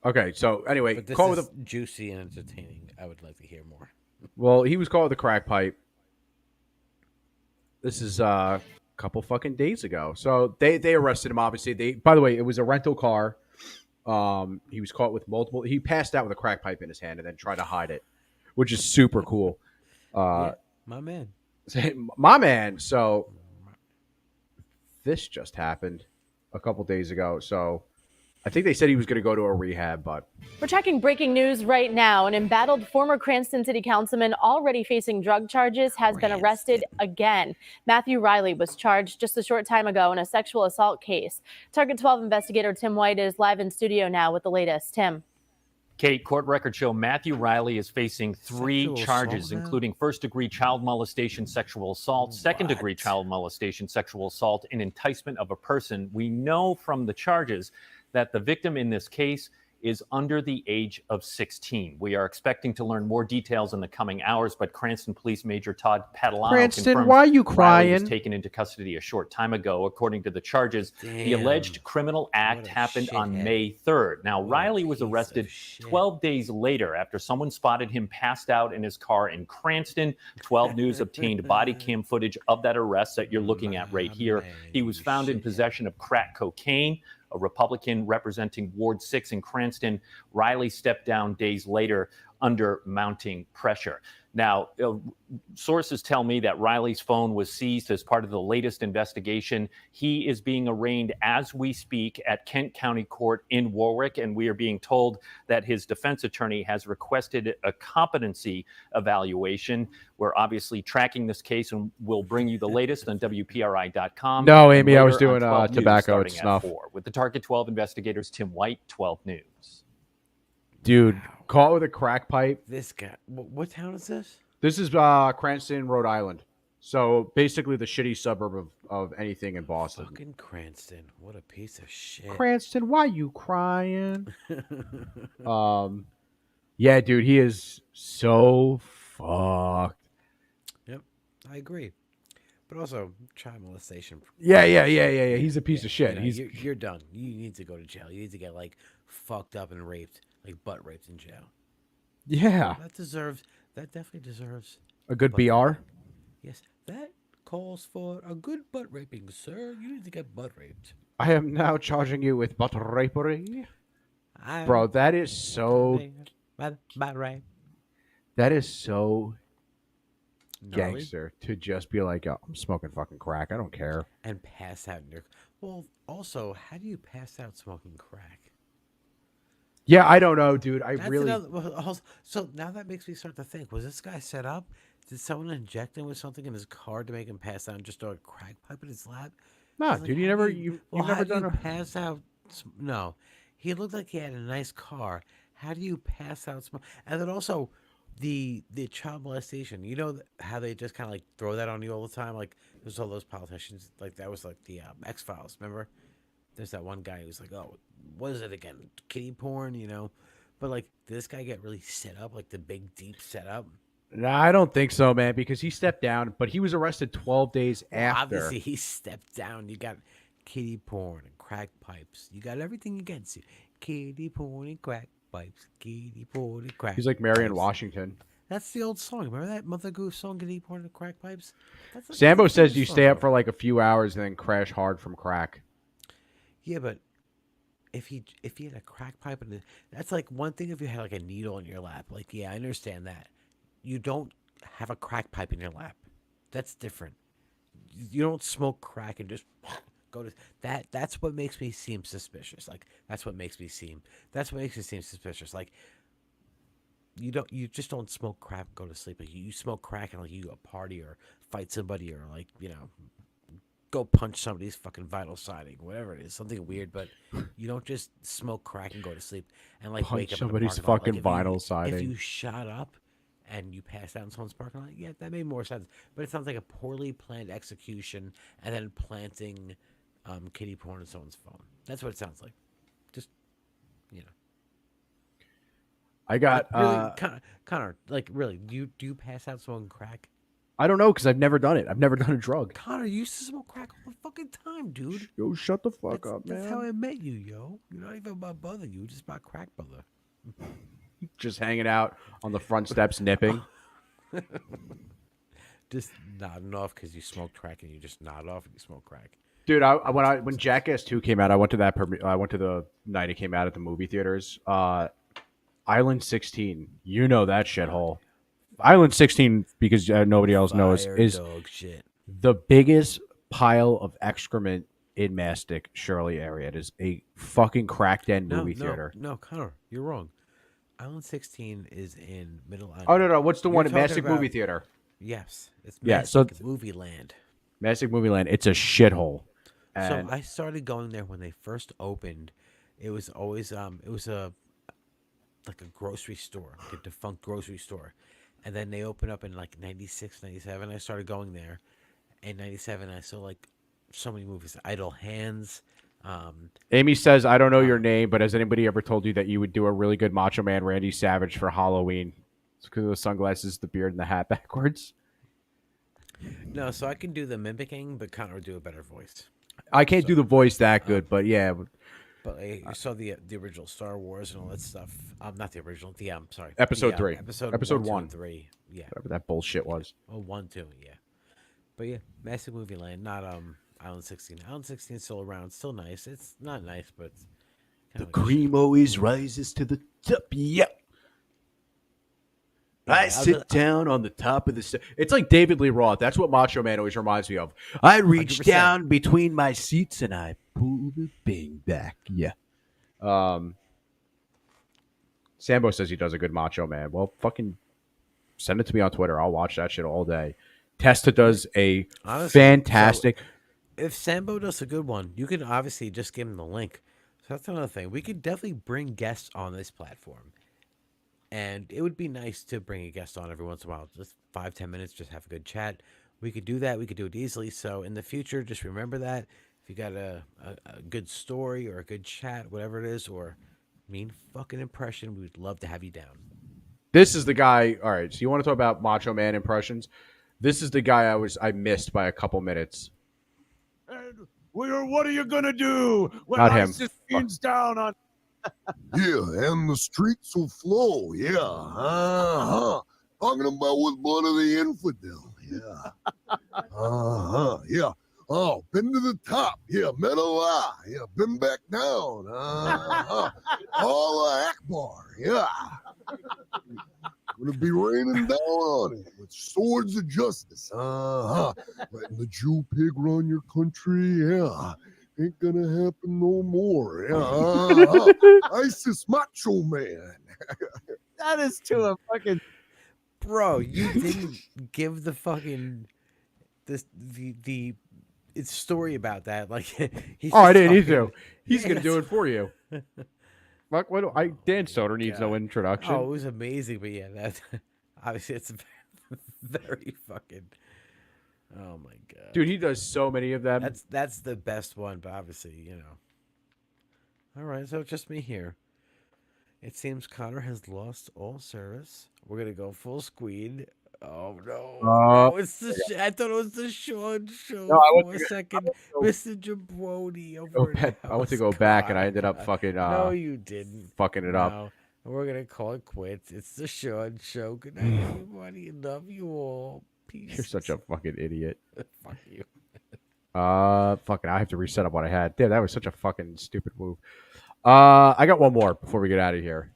Okay, so anyway, But this call is with juicy and entertaining. I would like to hear more. well, he was caught with a crack pipe. This is a couple fucking days ago. So they arrested him. Obviously, by the way, it was a rental car. He was caught with multiple. He passed out with a crack pipe in his hand and then tried to hide it, which is super cool. Yeah, my man. My man. So this just happened a couple days ago. So I think they said he was going to go to a rehab, but We're checking breaking news right now. An embattled former Cranston City Councilman already facing drug charges has been arrested again. Matthew Riley was charged just a short time ago in a sexual assault case. Target 12 investigator Tim White is live in studio now with the latest. Tim. Kate, court records show Matthew Riley is facing three Sexual charges, assault now? including first-degree child molestation, sexual assault, second-degree child molestation, sexual assault, and enticement of a person. We know from the charges that the victim in this case is under the age of 16. We are expecting to learn more details in the coming hours, but Cranston Police Major Todd Padalano Cranston, confirms why are you Riley was crying? taken into custody a short time ago. According to the charges, the Damn. alleged criminal act happened on May 3rd. Now, Riley was arrested 12 days later after someone spotted him passed out in his car in Cranston. 12 News obtained body cam footage of that arrest that you're looking at right here. He was found in possession of crack cocaine. A Republican representing Ward 6 in Cranston. Riley stepped down days later under mounting pressure. Now, sources tell me that Riley's phone was seized as part of the latest investigation. He is being arraigned as we speak at Kent County Court in Warwick, and we are being told that his defense attorney has requested a competency evaluation. We're obviously tracking this case, and we'll bring you the latest on WPRI.com. No, Amy, I was later on doing 12 News tobacco and starting snuff. at 4. With the Target 12 investigators, Tim White, 12 News. dude, caught with a crack pipe. This guy. What town is this? This is Cranston, Rhode Island. So basically the shitty suburb of anything in Boston. Fucking Cranston. What a piece of shit. Cranston, why you crying? Yeah, dude, he is so fucked. Yep, I agree. But also, child molestation. Yeah. He's a piece of shit. You're done. You need to go to jail. You need to get like fucked up and raped, like butt raped in jail. Yeah. That definitely deserves A good butt BR? raping. Yes, that calls for a good butt raping, sir. You need to get butt raped. I am now charging you with butt rapery. Bro, that is so... Butt rape. That is so Gnarly. gangster to just be like, oh, I'm smoking fucking crack. I don't care. And pass out in your... Well, also, how do you pass out smoking crack? Yeah, I don't know, dude. I That's really... So now that makes me start to think, was this guy set up? Did someone inject him with something in his car to make him pass out and just throw a crack pipe in his lap? No, I was dude, like, you how never... do You've well, never how do done you a... pass out... No. He looked like he had a nice car. How do you pass out... And then also, the child molestation. You know how they just kind of like throw that on you all the time? Like, there's all those politicians. Like, that was like the X-Files, remember? There's that one guy who's like, oh, what is it again? Kitty porn, you know? But, like, did this guy get really set up? Like, the big, deep setup? No, I don't think so, man, because he stepped down, but he was arrested 12 days Well, after. obviously, he stepped down. You got kitty porn and crack pipes. You got everything you can see. Kitty porn and crack pipes. Kitty porn and crack He's like Marion pipes. Washington. That's the old song. Remember that Mother Goose song, Kitty porn and crack pipes? That's Sambo that's a says famous you song. stay up for like a few hours and then crash hard from crack. Yeah, but if he had a crack pipe, that's like one thing if you had like a needle in your lap. Like, yeah, I understand that. You don't have a crack pipe in your lap. That's different. You don't smoke crack and just go to that. That's what makes me seem suspicious. Like, that's what makes me seem suspicious. Like, you just don't smoke crack and go to sleep. Like, you smoke crack and like you go party or fight somebody or like, you know, go punch somebody's fucking vital signing, whatever it is, something weird. But you don't just smoke crack and go to sleep and like Punch wake up somebody's in the parking lot. fucking vital If signing. you shot up and you passed out in someone's parking lot, yeah, that made more sense. But it sounds like a poorly planned execution and then planting kiddie porn on someone's phone. That's what it sounds like. Just, you know. I got like, really, Connor. Like, really, do you pass out someone crack? I don't know because I've never done it. I've never done a drug. Connor, you used to smoke crack all the fucking time, dude. Yo, shut the fuck up, man. That's how I met you, yo. You're not even my brother. You just my crack brother. Just hanging out on the front steps, nipping. Just nodding off because you smoke crack, and you just nod off and you smoke crack. Dude, when Jackass 2 came out, I went to I went to the night it came out at the movie theaters. Island 16, you know that shithole. Island 16, because nobody else knows, is dog shit. The biggest pile of excrement in Mastic, Shirley area. It is a fucking crack den movie theater. No, Connor, you're wrong. Island 16 is in Middle Island. Oh, no. What's the You're one at talking Mastic about- Movie Theater? Yes. It's Yeah, so Mastic Movie Land. Mastic Movie Land. It's a shithole. So I started going there when they first opened. It was always it was like a grocery store, like a defunct grocery store. And then they opened up in like 96, 97. I started going there. In 97, I saw like so many movies. Idle Hands. Amy says, I don't know your name, but has anybody ever told you that you would do a really good Macho Man Randy Savage for Halloween? It's because of the sunglasses, the beard, and the hat backwards. No, so I can do the mimicking, but Connor would do a better voice. I can't do the voice that good, but yeah. But you saw the original Star Wars and all that stuff. Not the original. Sorry. Episode the, 3. Episode 1. 3. Yeah. Whatever that bullshit was. Oh, 1, 2. Yeah. But yeah, Massive Movie Land, not Island 16. Island 16 is still around, still nice. It's not nice, but it's the cream always rises to the top. Yep. Yeah, I sit down on the top of the It's like David Lee Roth. That's what Macho Man always reminds me of. I reach 100%. down between my seats and I pull the thing back. Yeah. Sambo says he does a good Macho Man. Well, fucking send it to me on Twitter. I'll watch that shit all day. Testa does a fantastic. So if Sambo does a good one, you can obviously just give him the link. So that's another thing. We could definitely bring guests on this platform. And it would be nice to bring a guest on every once in a while. Just 5-10 minutes, just have a good chat. We could do that. We could do it easily. So in the future, just remember that. If you got a good story or a good chat, whatever it is, or mean fucking impression, we'd love to have you down. This is the guy. All right, so you want to talk about Macho Man impressions? This is the guy I missed by a couple minutes. And what are you gonna do when Not him. ISIS beams down on? Yeah, and the streets will flow. Yeah, talking about with blood of the infidel. Yeah, yeah. Oh, been to the top. Yeah, Medalah. Yeah, been back down. Allah Akbar. Yeah. Gonna be raining down on it with swords of justice. Letting the Jew pig run your country. Yeah. Ain't gonna happen no more. Yeah. ISIS Macho Man. That is to a fucking bro. You didn't give the fucking the story about that. Like, he's I just didn't need talking- to. He's Yeah, gonna do that's- it for you. Fuck, Dan Soder needs no introduction. Oh, it was amazing, but yeah, that obviously it's very fucking. Oh my god, Dude, he does so many of them. That's the best one, but obviously, you know. All right, so it's just me here. It seems Connor has lost all service. We're gonna go full squeed. Oh no! Oh, it's the I thought it was the Sean show No, I for went a to- second. Mr. Jabroni Go over in back- the I went to house. go back and I God. ended up fucking. No, you didn't. Fucking it up. No. We're gonna call it quits. It's the Sean show. Good night, everybody. Love you all. Peace. You're such a fucking idiot. Fuck you. Fucking. I have to reset up what I had. Damn, that was such a fucking stupid move. I got one more before we get out of here.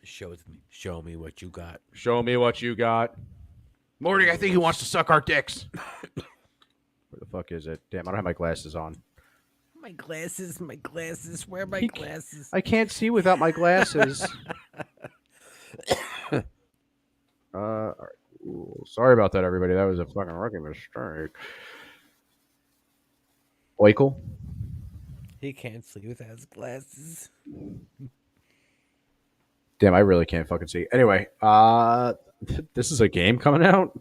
Show me what you got. Show me what you got. Morty, I think he wants to suck our dicks. Where the fuck is it? Damn, I don't have my glasses on. My glasses. Where are my glasses? I can't see without my glasses. All right. Ooh, sorry about that, everybody. That was a fucking rookie mistake. Oikle. He can't see without his glasses. Damn, I really can't fucking see. Anyway, this is a game coming out.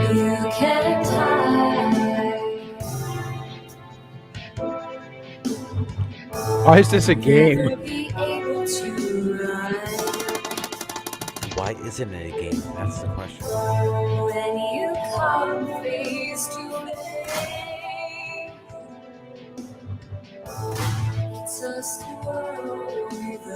You can't hide. Why is this a game? Never be able to run. Why isn't it a game? That's the question. When you come face to face, it's us two with a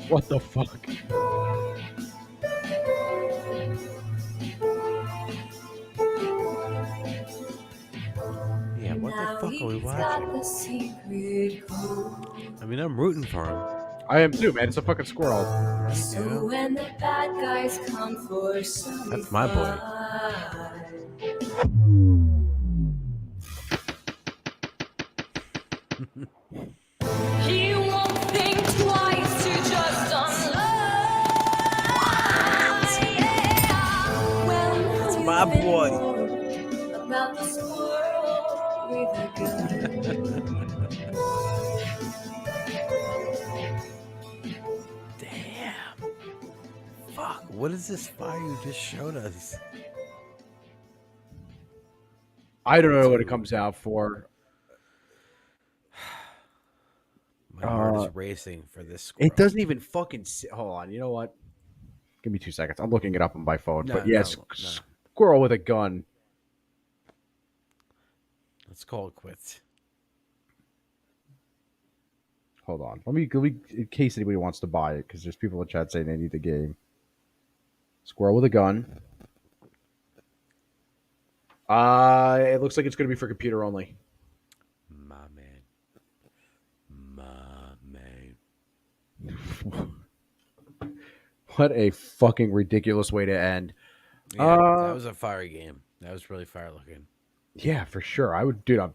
What the fuck? Yeah, what the fuck are we watching? the secret code. I mean, I'm rooting for him. I am too, man. It's a fucking squirrel. So when the bad guys come for some That's my boy. He won't think twice to just unload. That's my boy. About the squirrel with a gun. Damn. Fuck. What is this fire you just showed us? I don't know what it comes out for. My heart is racing for this squirrel. It doesn't even fucking. Hold on. You know what? Give me 2 seconds. I'm looking it up on my phone. No, but yes, no. squirrel with a gun. Let's call it quits. Hold on. Let me in case anybody wants to buy it, because there's people in chat saying they need the game. Squirrel with a gun. It looks like it's going to be for computer only. My man. What a fucking ridiculous way to end. Yeah, that was a fire game. That was really fire looking. Yeah, for sure. I would, dude. I'll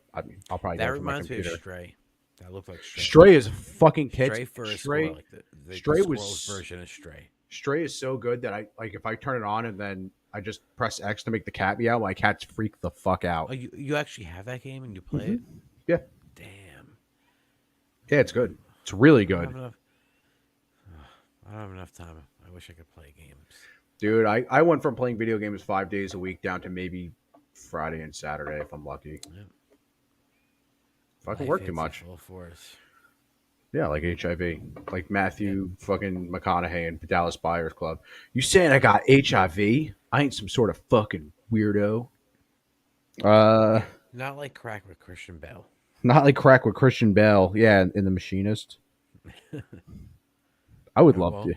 probably. That get it from my reminds me of computer. Stray. That looked like Stray. Stray is fucking tits. Stray for a Stray, squirrel, like the Stray squirrel's was version of Stray. Stray is so good that I like if I turn it on and then I just press X to make the cat meow. My cats freak the fuck out. Oh, you actually have that game and you play it? Yeah. Damn. Yeah, it's good. It's really I don't good, have enough time. I wish I could play games. dude. I went from playing video games 5 days a week down to maybe Friday and Saturday if I'm lucky. Yeah. Fucking Life work hits too in much. full force. Yeah, like HIV, like Matthew fucking McConaughey and Dallas Buyers Club. You saying I got HIV? I ain't some sort of fucking weirdo. Not like crack with Christian Bale. Not like crack with Christian Bale. Yeah, in The Machinist. I would love to.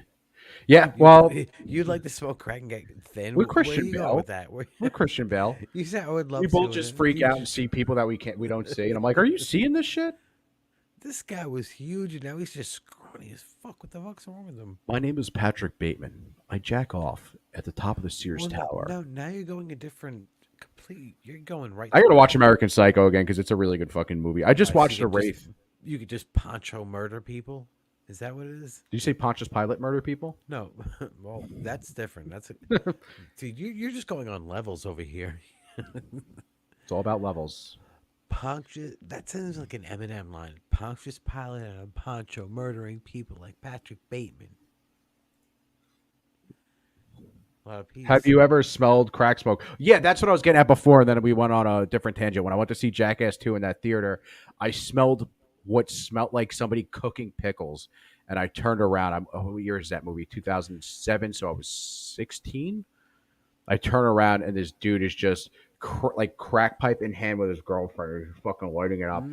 Yeah, well, you'd like to smoke crack and get thin. with Where Christian you going Bale. with that? With Christian Bale. You said I would love. We to, both and just then freak you out and see people that we don't see, and I'm like, "Are you seeing this shit?" This guy was huge, and now he's just scrawny as fuck. What the fuck's wrong with him? My name is Patrick Bateman. I jack off at the top of the Sears Tower. No, now you're going a different, complete. You're going right. I gotta watch American Psycho again because it's a really good fucking movie. I just watched The Wraith. You could just poncho murder people. Is that what it is? Did you say Pontius Pilate murder people? No, well, that's different. That's dude. You're just going on levels over here. It's all about levels. Pontius, that sounds like an Eminem line. Pontius Pilate and a poncho murdering people like Patrick Bateman. A lot of peas. Have you ever smelled crack smoke? Yeah, that's what I was getting at before, and then we went on a different tangent. When I went to see Jackass 2 in that theater, I smelled what smelled like somebody cooking pickles, and I turned around. What year is that movie? 2007, so I was 16. I turn around, and this dude is just like crack pipe in hand with his girlfriend, he's fucking lighting it up.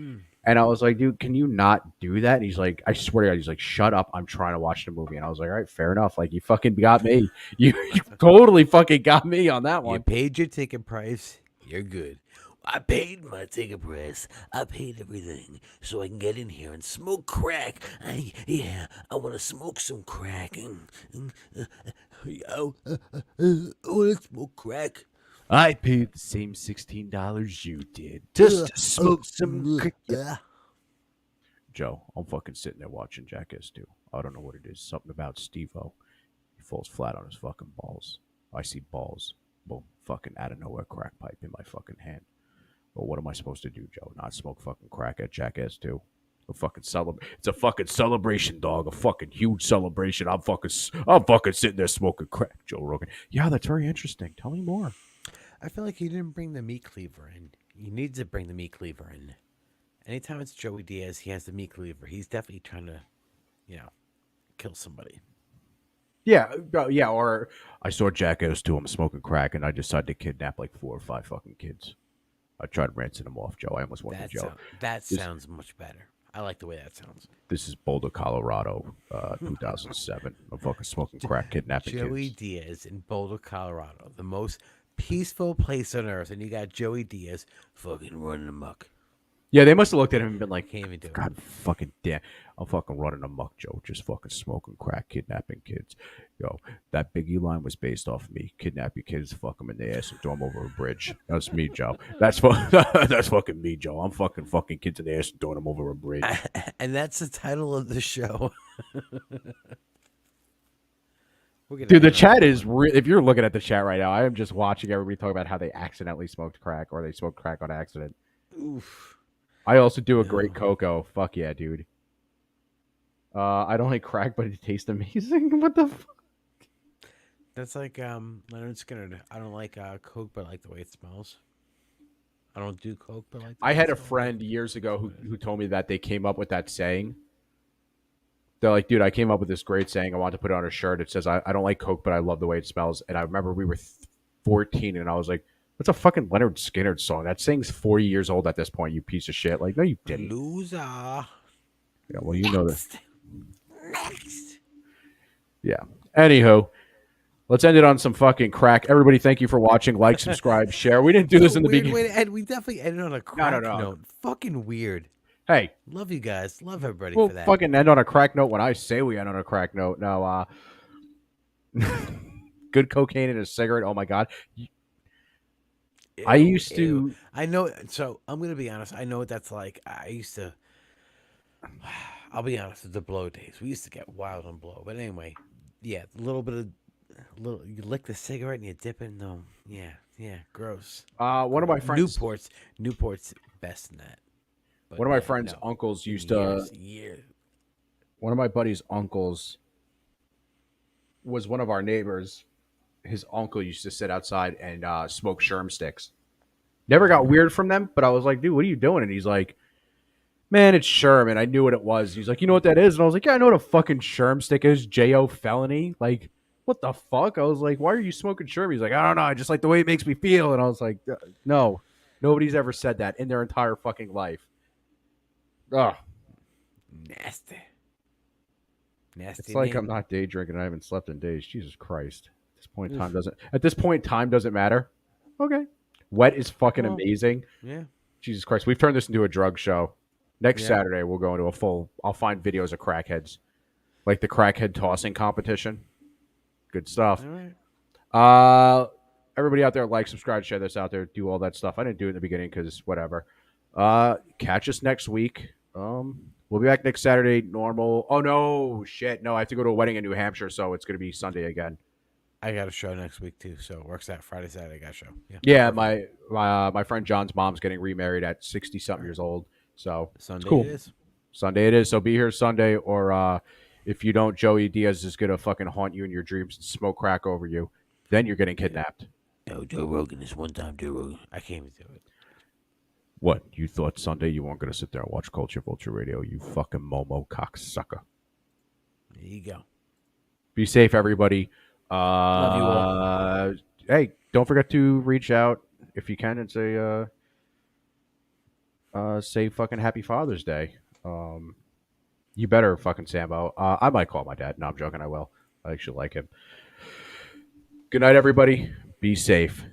And I was like, dude, can you not do that? And he's like, I swear to God, he's like, shut up. I'm trying to watch the movie. And I was like, all right, fair enough. Like, you fucking got me. You totally fucking got me on that one. You paid your ticket price. You're good. I paid my ticket price. I paid everything so I can get in here and smoke crack. I want to smoke some crack. I want to smoke crack. I paid the same $16 you did just to smoke some crack. Joe, I'm fucking sitting there watching Jackass 2. I don't know what it is. Something about Steve-O. He falls flat on his fucking balls. I see balls. Boom. Fucking out of nowhere crack pipe in my fucking hand. Well, what am I supposed to do, Joe? Not smoke fucking crack at Jackass 2? It's a fucking celebration, dog. A fucking huge celebration. I'm fucking sitting there smoking crack, Joe Rogan. Yeah, that's very interesting. Tell me more. I feel like you didn't bring the meat cleaver in. You need to bring the meat cleaver in. Anytime it's Joey Diaz, he has the meat cleaver. He's definitely trying to, kill somebody. Yeah, yeah. Or I saw Jackass 2. I'm smoking crack, and I decided to kidnap like 4 or 5 fucking kids. I tried rinsing them off, Joe. I almost went to Joe. That sounds much better. I like the way that sounds. This is Boulder, Colorado, 2007. I'm fucking smoking crack, kidnapping Joey kids. Diaz in Boulder, Colorado, the most peaceful place on earth, and you got Joey Diaz fucking running amok. Yeah, they must have looked at him and been like, Can't even do it. God fucking damn. I'm fucking running amok, Joe. Just fucking smoking crack, kidnapping kids. Yo, that Biggie line was based off me. Kidnap your kids, fuck them in the ass, and throw them over a bridge. That's me, Joe. That's fucking me, Joe. I'm fucking kids in the ass and throwing them over a bridge. And that's the title of the show. Dude, the chat is real. If you're looking at the chat right now, I am just watching everybody talk about how they accidentally smoked crack or they smoked crack on accident. Oof. I also do a great cocoa. Fuck yeah, dude. I don't like crack, but it tastes amazing. What the fuck? That's like Leonard Skinner. I don't like Coke, but I like the way it smells. I don't do Coke, but I like the I way had it a smells. friend years ago who told me that they came up with that saying. They're like, dude, I came up with this great saying. I want to put it on a shirt. It says, I don't like Coke, but I love the way it smells. And I remember we were 14, and I was like, that's a fucking Leonard Skinner song. That thing's 40 years old at this point, you piece of shit. Like, no, you didn't. Loser. Yeah, well, you know that. Next. Yeah. Anywho, let's end it on some fucking crack. Everybody, thank you for watching. Like, subscribe, share. We didn't do this in the beginning. Wait, Ed, we definitely ended on a crack No. note. Fucking weird. Hey. Love you guys. Love everybody We'll for that. fucking end on a crack note when I say we end on a crack note. No, good cocaine and a cigarette. Oh, my God. I used to. I know. So I'm gonna be honest. I know what that's like. I used to. I'll be honest. The blow days. We used to get wild on blow. But anyway, yeah, a little bit of, You lick the cigarette and you dip it. No, yeah, gross. One of my friends. Newport's best in that. But one of my friends' uncles used to. Years. One of my buddy's uncles was one of our neighbors. His uncle used to sit outside and smoke sherm sticks. Never got weird from them, but I was like, dude, what are you doing? And he's like, man, it's sherm. And I knew what it was. He's like, you know what that is? And I was like, yeah, I know what a fucking sherm stick is. J.O. felony. Like, what the fuck? I was like, why are you smoking sherm? He's like, I don't know. I just like the way it makes me feel. And I was like, no, nobody's ever said that in their entire fucking life. Ugh. Nasty. It's like I'm not day drinking. I haven't slept in days. Jesus Christ. At this point, time doesn't matter. Okay. Wet is fucking amazing. Yeah. Jesus Christ. We've turned this into a drug show. Next Saturday, we'll go into I'll find videos of crackheads. Like the crackhead tossing competition. Good stuff. All right. Everybody out there, like, subscribe, share this out there, do all that stuff. I didn't do it in the beginning because whatever. Catch us next week. We'll be back next Saturday, normal. Oh, no, shit. No, I have to go to a wedding in New Hampshire, so it's going to be Sunday again. I got a show next week too, so it works out. Friday, Saturday, I got a show. Yeah, my friend John's mom's getting remarried at 60-something years old, so Sunday it's cool. it is. Sunday it is. So be here Sunday, or if you don't, Joey Diaz is gonna fucking haunt you in your dreams and smoke crack over you. then you're getting kidnapped. No, Joe Rogan is one time Joe Rogan. I can't even do it. What, you thought Sunday you weren't going to sit there and watch Culture Vulture Radio, you fucking Momo cocksucker. There you go. Be safe, everybody. Love you all. Hey, don't forget to reach out if you can and say fucking Happy Father's Day. You better fucking Sambo. I might call my dad. No, I'm joking. I will. I actually like him. Good night, everybody. Be safe.